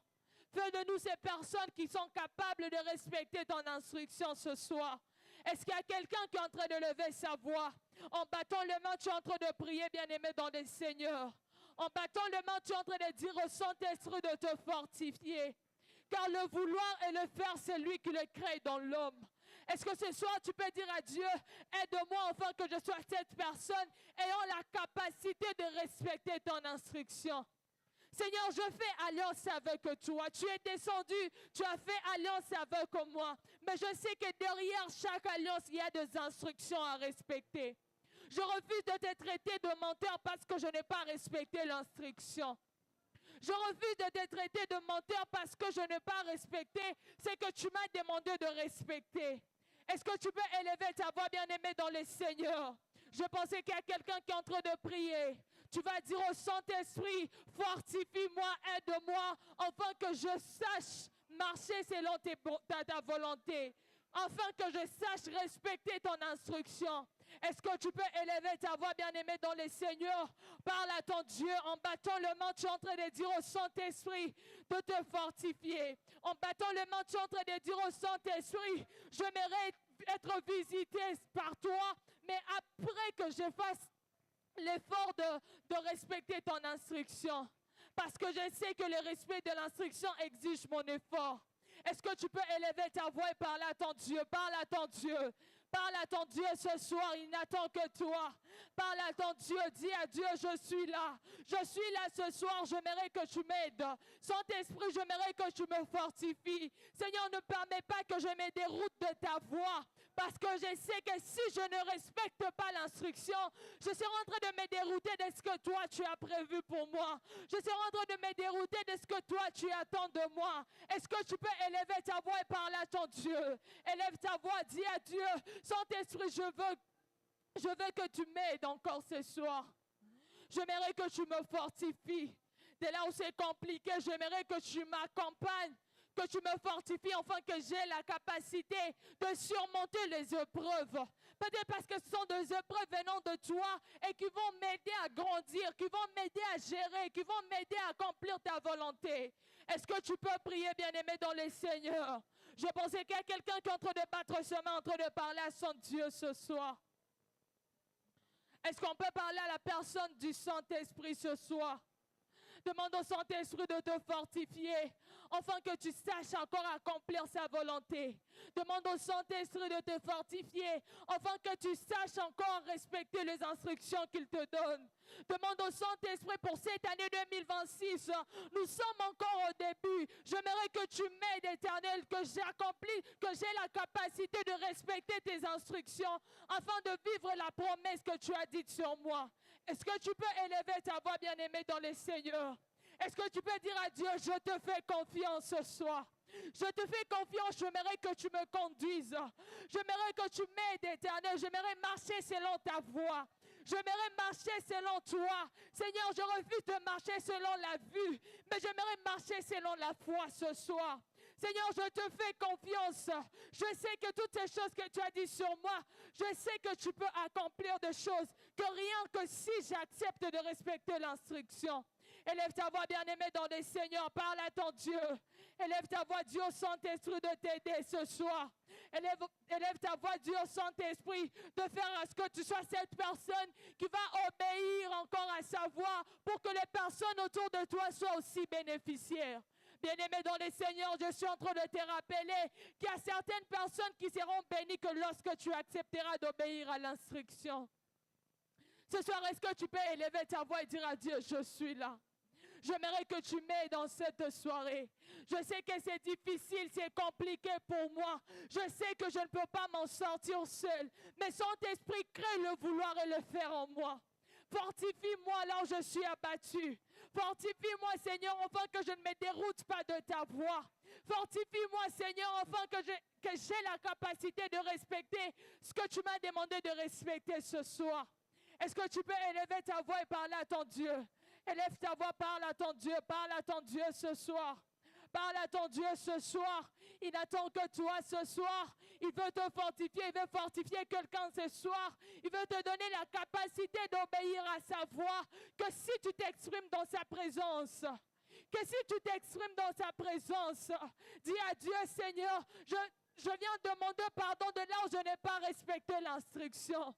Fais de nous ces personnes qui sont capables de respecter ton instruction ce soir. Est-ce qu'il y a quelqu'un qui est en train de lever sa voix? En battant les mains, tu es en train de prier, bien-aimé dans le Seigneur. En battant les mains, tu es en train de dire au Saint-Esprit de te fortifier. Car le vouloir et le faire, c'est lui qui le crée dans l'homme. Est-ce que ce soir, tu peux dire à Dieu, aide-moi afin que je sois cette personne ayant la capacité de respecter ton instruction. Seigneur, je fais alliance avec toi. Tu es descendu, tu as fait alliance avec moi. Mais je sais que derrière chaque alliance, il y a des instructions à respecter. Je refuse de te traiter de menteur parce que je n'ai pas respecté l'instruction. Je refuse de te traiter de menteur parce que je n'ai pas respecté ce que tu m'as demandé de respecter. Est-ce que tu peux élever ta voix, bien-aimée dans le Seigneur? Je pensais qu'il y a quelqu'un qui est en train de prier. Tu vas dire au Saint-Esprit, fortifie-moi, aide-moi, afin que je sache marcher selon ta volonté. Afin que je sache respecter ton instruction. Est-ce que tu peux élever ta voix, bien-aimée dans le Seigneur? Parle à ton Dieu en battant le main. Tu es en train de dire au Saint-Esprit de te fortifier. En battant le main, tu es en train de dire au Saint-Esprit, je mérite être visité par toi, mais après que je fasse l'effort de respecter ton instruction. Parce que je sais que le respect de l'instruction exige mon effort. Est-ce que tu peux élever ta voix et parler à ton Dieu? Parle à ton Dieu. Parle à ton Dieu ce soir, il n'attend que toi. Parle à ton Dieu, dis à Dieu, je suis là. Je suis là ce soir, j'aimerais que tu m'aides. Saint-Esprit, j'aimerais que tu me fortifies. Seigneur, ne permets pas que je me déroute de ta voix. Parce que je sais que si je ne respecte pas l'instruction, je serai en train de me dérouter de ce que toi tu as prévu pour moi. Je serai en train de me dérouter de ce que toi tu attends de moi. Est-ce que tu peux élever ta voix et parler à ton Dieu? Élève ta voix, dis à Dieu, Saint-Esprit, je veux que tu m'aides encore ce soir. J'aimerais que tu me fortifies. De là où c'est compliqué, j'aimerais que tu m'accompagnes, que tu me fortifies, afin que j'ai la capacité de surmonter les épreuves. Peut-être parce que ce sont des épreuves venant de toi et qui vont m'aider à grandir, qui vont m'aider à gérer, qui vont m'aider à accomplir ta volonté. Est-ce que tu peux prier, bien-aimé, dans le Seigneur? Je pensais qu'il y a quelqu'un qui est en train de battre ses mains, en train de parler à son Dieu ce soir. Est-ce qu'on peut parler à la personne du Saint-Esprit ce soir? Demande au Saint-Esprit de te fortifier, afin que tu saches encore accomplir sa volonté. Demande au Saint-Esprit de te fortifier, afin que tu saches encore respecter les instructions qu'il te donne. Demande au Saint-Esprit pour cette année 2026. Nous sommes encore au début. J'aimerais que tu m'aides, Éternel, que j'accomplis, que j'ai la capacité de respecter tes instructions, afin de vivre la promesse que tu as dite sur moi. Est-ce que tu peux élever ta voix, bien-aimée, dans le Seigneur? Est-ce que tu peux dire à Dieu, je te fais confiance ce soir? Je te fais confiance, j'aimerais que tu me conduises. J'aimerais que tu m'aides, Éternel. J'aimerais marcher selon ta voie. J'aimerais marcher selon toi. Seigneur, je refuse de marcher selon la vue, mais j'aimerais marcher selon la foi ce soir. Seigneur, je te fais confiance. Je sais que toutes ces choses que tu as dit sur moi, je sais que tu peux accomplir des choses, que rien que si j'accepte de respecter l'instruction. Élève ta voix, bien-aimé, dans les Seigneurs. Parle à ton Dieu. Élève ta voix, Dieu Saint-Esprit, de t'aider ce soir. Élève ta voix, Dieu Saint-Esprit, de faire à ce que tu sois cette personne qui va obéir encore à sa voix pour que les personnes autour de toi soient aussi bénéficiaires. Bien-aimé dans les Seigneurs, je suis en train de te rappeler qu'il y a certaines personnes qui seront bénies que lorsque tu accepteras d'obéir à l'instruction. Ce soir, est-ce que tu peux élever ta voix et dire à Dieu, je suis là? J'aimerais que tu m'aides dans cette soirée. Je sais que c'est difficile, c'est compliqué pour moi. Je sais que je ne peux pas m'en sortir seul. Mais Saint-Esprit crée le vouloir et le faire en moi. Fortifie-moi là où je suis abattu. Fortifie-moi, Seigneur, afin que je ne me déroute pas de ta voix. Fortifie-moi, Seigneur, afin que j'ai la capacité de respecter ce que tu m'as demandé de respecter ce soir. Est-ce que tu peux élever ta voix et parler à ton Dieu? Élève ta voix, parle à ton Dieu ce soir. Parle à ton Dieu ce soir. Il n'attend que toi ce soir. Il veut te fortifier, il veut fortifier quelqu'un ce soir. Il veut te donner la capacité d'obéir à sa voix. Que si tu t'exprimes dans sa présence, que si tu t'exprimes dans sa présence, dis à Dieu, Seigneur, je viens demander pardon de là où je n'ai pas respecté l'instruction.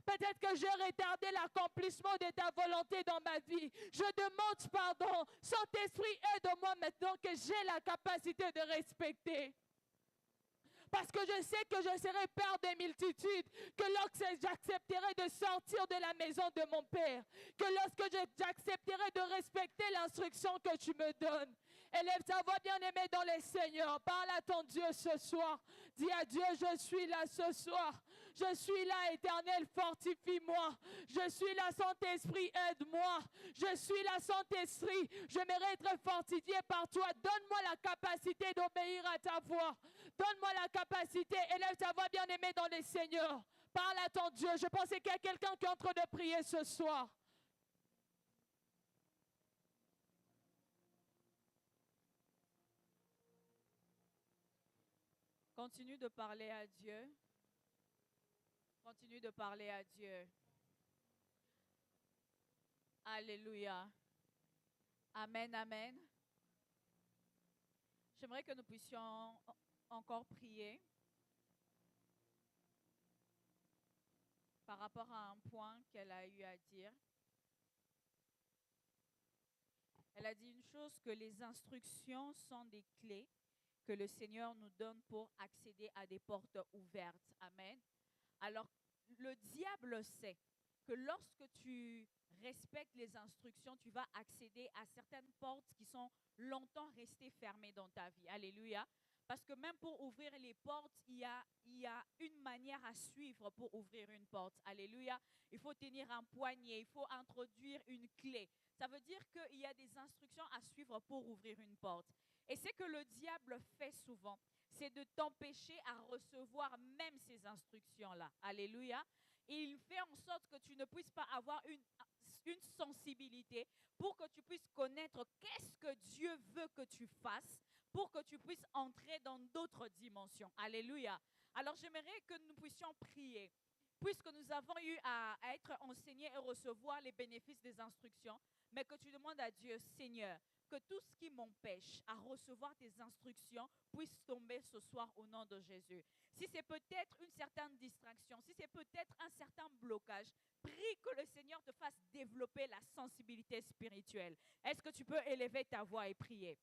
Peut-être que j'ai retardé l'accomplissement de ta volonté dans ma vie. Je demande pardon. Saint-Esprit, aide-moi maintenant que j'ai la capacité de respecter. Parce que je sais que je serai père des multitudes, que lorsque j'accepterai de sortir de la maison de mon Père, que lorsque j'accepterai de respecter l'instruction que tu me donnes. Élève ta voix, bien-aimée dans les Seigneurs. Parle à ton Dieu ce soir. Dis à Dieu, je suis là ce soir. Je suis là, Éternel, fortifie-moi. Je suis là, Saint-Esprit, aide-moi. Je suis là, Saint-Esprit, j'aimerais être fortifié par toi. Donne-moi la capacité d'obéir à ta voix. Donne-moi la capacité. Élève ta voix, bien-aimée dans les Seigneurs. Parle à ton Dieu. Je pensais qu'il y a quelqu'un qui est en train de prier ce soir. Continue de parler à Dieu. Continue de parler à Dieu. Alléluia. Amen, amen. J'aimerais que nous puissions encore prier par rapport à un point qu'elle a eu à dire. Elle a dit une chose, que les instructions sont des clés que le Seigneur nous donne pour accéder à des portes ouvertes. Amen. Alors, le diable sait que lorsque tu respectes les instructions, tu vas accéder à certaines portes qui sont longtemps restées fermées dans ta vie. Alléluia. Parce que même pour ouvrir les portes, il y a une manière à suivre pour ouvrir une porte. Alléluia. Il faut tenir un poignet, il faut introduire une clé. Ça veut dire qu'il y a des instructions à suivre pour ouvrir une porte. Et c'est que le diable fait souvent, c'est de t'empêcher à recevoir même ces instructions-là. Alléluia. Et il fait en sorte que tu ne puisses pas avoir une sensibilité pour que tu puisses connaître qu'est-ce que Dieu veut que tu fasses, pour que tu puisses entrer dans d'autres dimensions. Alléluia. Alors j'aimerais que nous puissions prier. Puisque nous avons eu à être enseignés et recevoir les bénéfices des instructions, mais que tu demandes à Dieu, Seigneur, que tout ce qui m'empêche à recevoir tes instructions puisse tomber ce soir au nom de Jésus. Si c'est peut-être une certaine distraction, si c'est peut-être un certain blocage, prie que le Seigneur te fasse développer la sensibilité spirituelle. Est-ce que tu peux élever ta voix et prier?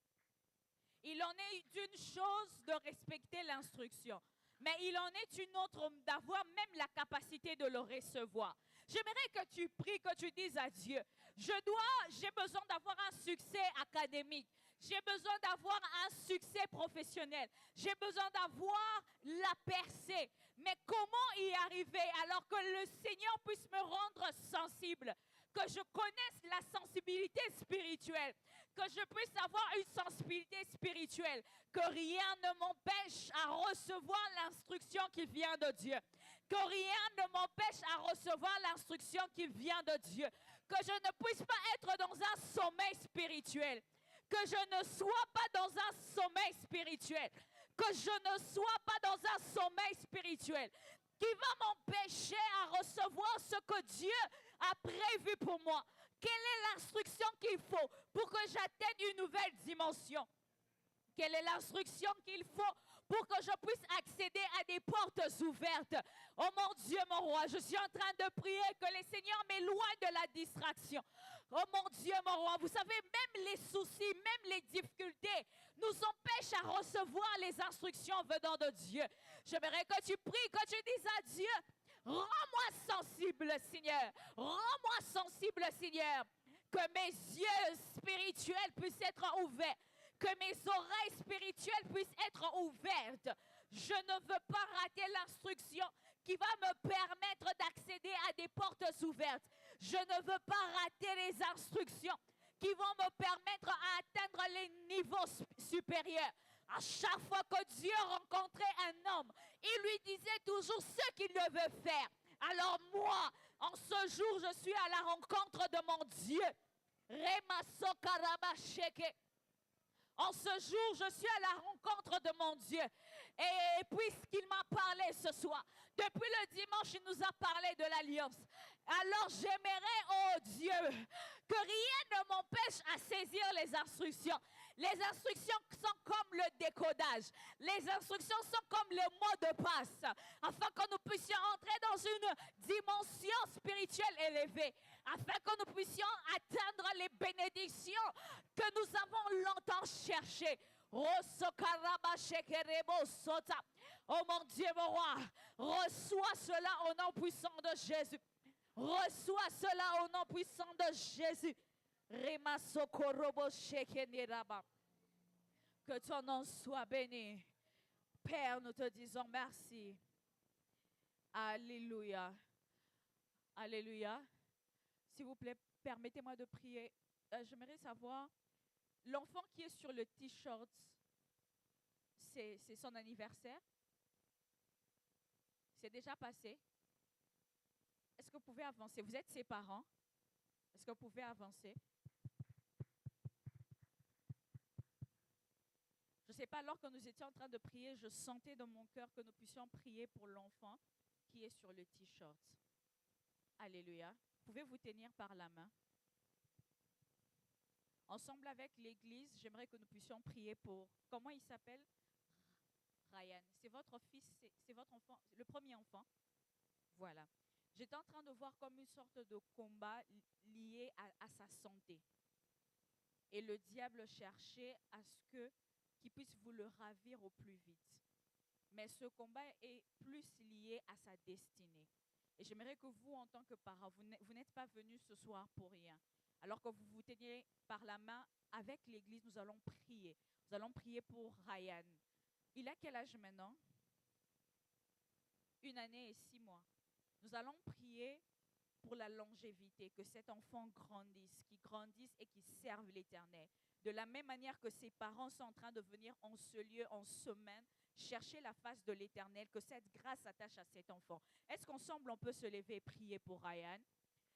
Il en est d'une chose de respecter l'instruction, mais il en est une autre d'avoir même la capacité de le recevoir. J'aimerais que tu pries, que tu dises à Dieu, j'ai besoin d'avoir un succès académique. J'ai besoin d'avoir un succès professionnel. J'ai besoin d'avoir la percée. Mais comment y arriver alors que le Seigneur puisse me rendre sensible? Que je connaisse la sensibilité spirituelle, que je puisse avoir une sensibilité spirituelle, que rien ne m'empêche à recevoir l'instruction qui vient de Dieu, que rien ne m'empêche à recevoir l'instruction qui vient de Dieu, que je ne puisse pas être dans un sommeil spirituel, que je ne sois pas dans un sommeil spirituel, que je ne sois pas dans un sommeil spirituel qui va m'empêcher à recevoir ce que Dieu a prévu pour moi. Quelle est l'instruction qu'il faut pour que j'atteigne une nouvelle dimension? Quelle est l'instruction qu'il faut pour que je puisse accéder à des portes ouvertes? Oh mon Dieu, mon roi, je suis en train de prier que le Seigneur m'éloigne de la distraction. Oh mon Dieu, mon roi, vous savez, même les soucis, même les difficultés nous empêchent à recevoir les instructions venant de Dieu. J'aimerais que tu pries, que tu dises à Dieu, rends-moi sensible, Seigneur. Rends-moi sensible, Seigneur. Que mes yeux spirituels puissent être ouverts. Que mes oreilles spirituelles puissent être ouvertes. Je ne veux pas rater l'instruction qui va me permettre d'accéder à des portes ouvertes. Je ne veux pas rater les instructions qui vont me permettre à atteindre les niveaux supérieurs. À chaque fois que Dieu rencontrait un homme, il lui disait toujours ce qu'il devait faire. Alors moi, en ce jour, je suis à la rencontre de mon Dieu. En ce jour, je suis à la rencontre de mon Dieu. Et puisqu'il m'a parlé ce soir, depuis le dimanche, il nous a parlé de l'alliance. Alors j'aimerais, oh Dieu, que rien ne m'empêche à saisir les instructions. Les instructions sont comme le décodage. Les instructions sont comme le mot de passe, afin que nous puissions entrer dans une dimension spirituelle élevée, afin que nous puissions atteindre les bénédictions que nous avons longtemps cherchées. Oh mon Dieu, mon roi, reçois cela au nom puissant de Jésus. Reçois cela au nom puissant de Jésus. Que ton nom soit béni. Père, nous te disons merci. Alléluia. Alléluia. S'il vous plaît, permettez-moi de prier. J'aimerais savoir, l'enfant qui est sur le t-shirt, c'est son anniversaire? C'est déjà passé? Est-ce que vous pouvez avancer? Vous êtes ses parents? Est-ce que vous pouvez avancer? Je ne sais pas, alors que nous étions en train de prier, je sentais dans mon cœur que nous puissions prier pour l'enfant qui est sur le t-shirt. Alléluia. Pouvez-vous tenir par la main? Ensemble avec l'église, j'aimerais que nous puissions prier pour... Comment il s'appelle? Ryan. C'est votre fils, c'est votre enfant, le premier enfant. Voilà. J'étais en train de voir comme une sorte de combat lié à sa santé. Et le diable cherchait à ce qu'il puisse vous le ravir au plus vite. Mais ce combat est plus lié à sa destinée. Et j'aimerais que vous, en tant que parents, vous n'êtes pas venus ce soir pour rien. Alors que vous vous teniez par la main avec l'église, nous allons prier. Nous allons prier pour Ryan. Il a quel âge maintenant? 1 année et 6 mois. Nous allons prier pour la longévité, que cet enfant grandisse, qu'il grandisse et qu'il serve l'Éternel. De la même manière que ses parents sont en train de venir en ce lieu, en semaine, chercher la face de l'Éternel, que cette grâce s'attache à cet enfant. Est-ce qu'ensemble on peut se lever et prier pour Ryan?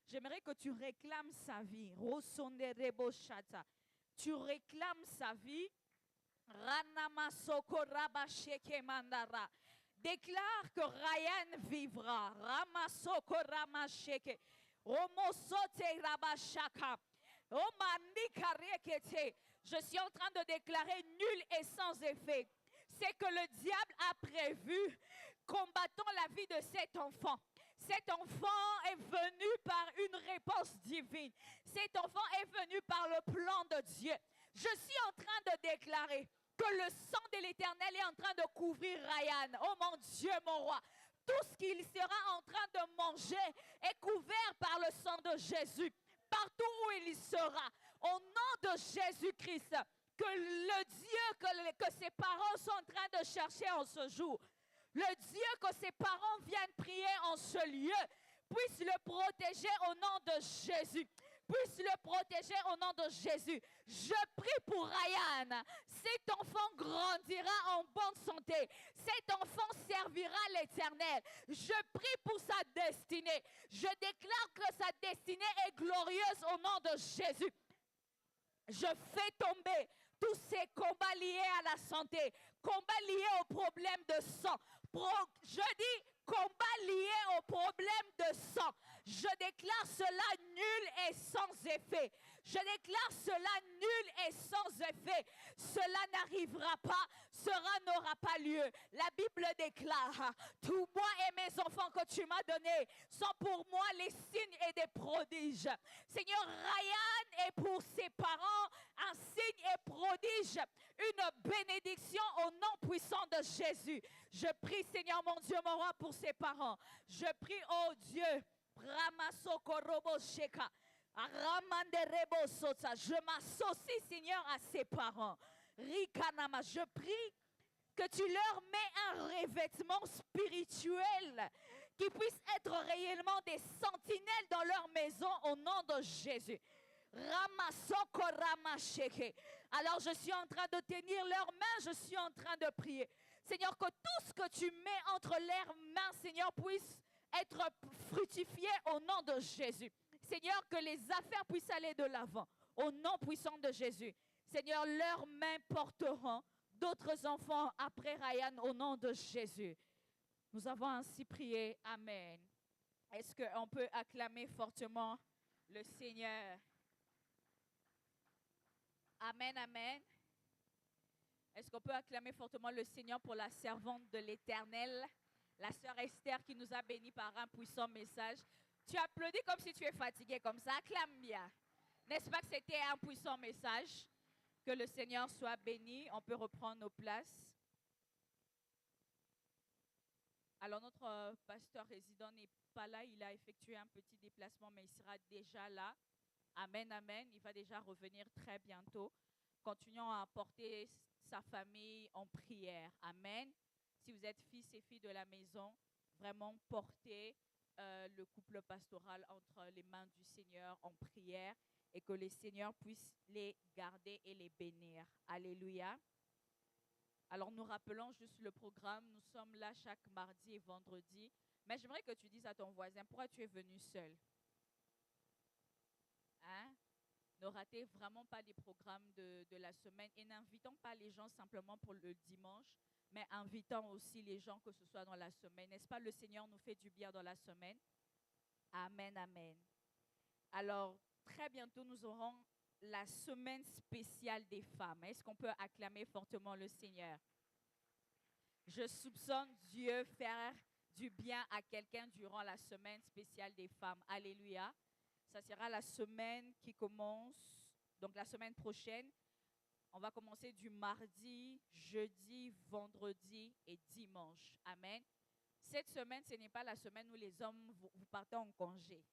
J'aimerais que tu réclames sa vie. Tu réclames sa vie. Déclare que Ryan vivra. Je suis en train de déclarer nul et sans effet. C'est que le diable a prévu, combattant la vie de cet enfant. Cet enfant est venu par une réponse divine. Cet enfant est venu par le plan de Dieu. Je suis en train de déclarer que le sang de l'Éternel est en train de couvrir Ryan. Oh mon Dieu, mon roi. Tout ce qu'il sera en train de manger est couvert par le sang de Jésus. Partout où il sera, au nom de Jésus-Christ, que le Dieu que ses parents sont en train de chercher en ce jour, le Dieu que ses parents viennent prier en ce lieu, puisse le protéger au nom de Jésus. Puisse le protéger au nom de Jésus. Je prie pour Ryan. Cet enfant grandira en bonne santé. Cet enfant servira l'Éternel. Je prie pour sa destinée. Je déclare que sa destinée est glorieuse au nom de Jésus. Je fais tomber tous ces combats liés à la santé, combats liés aux problèmes de sang. Je dis combat lié au problème de sang. Je déclare cela nul et sans effet. Je déclare cela nul et sans effet. Cela n'arrivera pas, cela n'aura pas lieu. La Bible déclare, tout moi et mes enfants que tu m'as donnés sont pour moi les signes et des prodiges. Seigneur, Ryan est pour ses parents un signe et prodige, une bénédiction au nom puissant de Jésus. Je prie, Seigneur mon Dieu, mon roi, pour ses parents. Je prie, oh Dieu, je m'associe, Seigneur, à ses parents. Rikanama, je prie que tu leur mets un revêtement spirituel qui puisse être réellement des sentinelles dans leur maison au nom de Jésus. Alors je suis en train de tenir leurs mains, je suis en train de prier. Seigneur, que tout ce que tu mets entre leurs mains, Seigneur, puisse être fructifié au nom de Jésus. Seigneur, que les affaires puissent aller de l'avant au nom puissant de Jésus. Seigneur, leurs mains porteront d'autres enfants après Ryan au nom de Jésus. Nous avons ainsi prié. Amen. Est-ce qu'on peut acclamer fortement le Seigneur? Amen, amen. Est-ce qu'on peut acclamer fortement le Seigneur pour la servante de l'Éternel, la sœur Esther qui nous a bénis par un puissant message? Tu applaudis comme si tu es fatigué, comme ça. Acclame bien. N'est-ce pas que c'était un puissant message? Que le Seigneur soit béni. On peut reprendre nos places. Alors, notre pasteur résident n'est pas là. Il a effectué un petit déplacement, mais il sera déjà là. Amen, amen. Il va déjà revenir très bientôt. Continuons à porter sa famille en prière. Amen. Si vous êtes fils et filles de la maison, vraiment portez le couple pastoral entre les mains du Seigneur en prière et que le Seigneur puisse les garder et les bénir. Alléluia. Alors, nous rappelons juste le programme. Nous sommes là chaque mardi et vendredi. Mais j'aimerais que tu dises à ton voisin, pourquoi tu es venu seul? Hein? Ne ratez vraiment pas les programmes de la semaine et n'invitons pas les gens simplement pour le dimanche, mais invitons aussi les gens que ce soit dans la semaine. N'est-ce pas, le Seigneur nous fait du bien dans la semaine? Amen, amen. Alors, très bientôt, nous aurons la semaine spéciale des femmes. Est-ce qu'on peut acclamer fortement le Seigneur? Je soupçonne Dieu faire du bien à quelqu'un durant la semaine spéciale des femmes. Alléluia. Ça sera la semaine qui commence, donc la semaine prochaine. On va commencer du mardi, jeudi, vendredi et dimanche. Amen. Cette semaine, ce n'est pas la semaine où les hommes, vous partez en congé.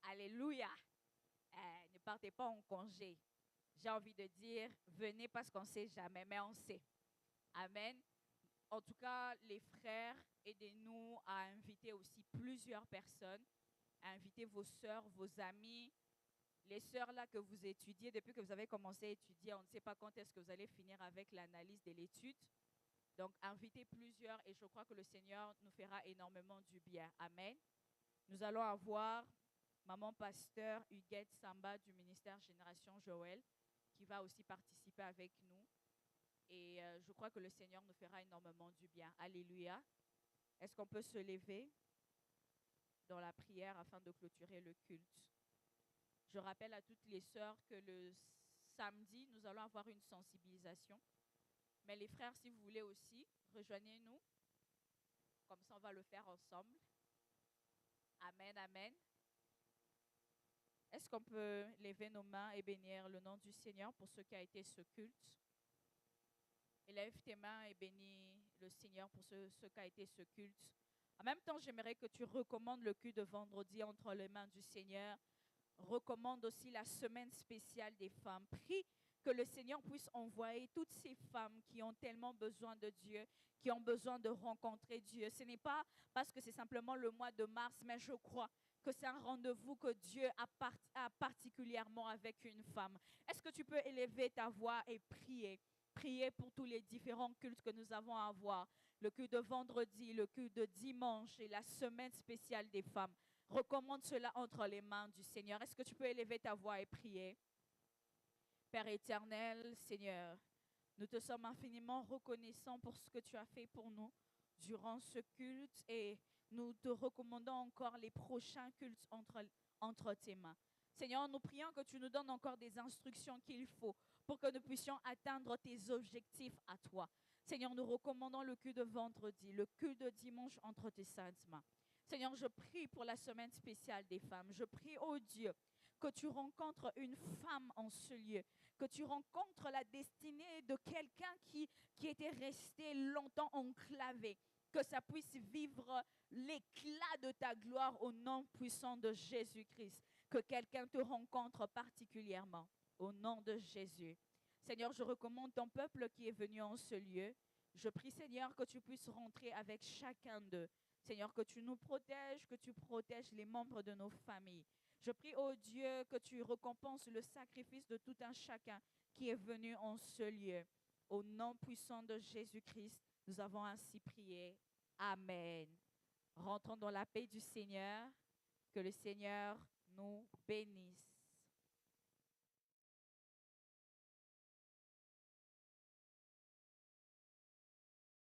Alléluia. Ne partez pas en congé. J'ai envie de dire, venez parce qu'on ne sait jamais, mais on sait. Amen. En tout cas, les frères, aidez-nous à inviter aussi plusieurs personnes, à inviter vos sœurs, vos amis, les sœurs là que vous étudiez, depuis que vous avez commencé à étudier, on ne sait pas quand est-ce que vous allez finir avec l'analyse de l'étude. Donc, invitez plusieurs et je crois que le Seigneur nous fera énormément du bien. Amen. Nous allons avoir maman pasteur Huguette Samba du ministère Génération Joël qui va aussi participer avec nous. Et je crois que le Seigneur nous fera énormément du bien. Alléluia. Est-ce qu'on peut se lever dans la prière afin de clôturer le culte? Je rappelle à toutes les sœurs que le samedi, nous allons avoir une sensibilisation. Mais les frères, si vous voulez aussi, rejoignez-nous. Comme ça, on va le faire ensemble. Amen, amen. Est-ce qu'on peut lever nos mains et bénir le nom du Seigneur pour ce qui a été ce culte? Élève tes mains et bénis le Seigneur pour ce qu'a été ce culte. En même temps, j'aimerais que tu recommandes le culte de vendredi entre les mains du Seigneur. Recommande aussi la semaine spéciale des femmes. Prie que le Seigneur puisse envoyer toutes ces femmes qui ont tellement besoin de Dieu, qui ont besoin de rencontrer Dieu. Ce n'est pas parce que c'est simplement le mois de mars, mais je crois que c'est un rendez-vous que Dieu a particulièrement avec une femme. Est-ce que tu peux élever ta voix et prier? Prier pour tous les différents cultes que nous avons à avoir. Le culte de vendredi, le culte de dimanche et la semaine spéciale des femmes. Recommande cela entre les mains du Seigneur. Est-ce que tu peux élever ta voix et prier? Père éternel, Seigneur, nous te sommes infiniment reconnaissants pour ce que tu as fait pour nous durant ce culte et nous te recommandons encore les prochains cultes entre tes mains. Seigneur, nous prions que tu nous donnes encore des instructions qu'il faut pour que nous puissions atteindre tes objectifs à toi. Seigneur, nous recommandons le culte de vendredi, le culte de dimanche entre tes saintes mains. Seigneur, je prie pour la semaine spéciale des femmes. Je prie, oh Dieu, que tu rencontres une femme en ce lieu, que tu rencontres la destinée de quelqu'un qui était resté longtemps enclavé, que ça puisse vivre l'éclat de ta gloire au nom puissant de Jésus-Christ, que quelqu'un te rencontre particulièrement au nom de Jésus. Seigneur, je recommande ton peuple qui est venu en ce lieu. Je prie, Seigneur, que tu puisses rentrer avec chacun d'eux. Seigneur, que tu nous protèges, que tu protèges les membres de nos familles. Je prie, oh Dieu, que tu récompenses le sacrifice de tout un chacun qui est venu en ce lieu. Au nom puissant de Jésus-Christ, nous avons ainsi prié. Amen. Rentrons dans la paix du Seigneur. Que le Seigneur nous bénisse.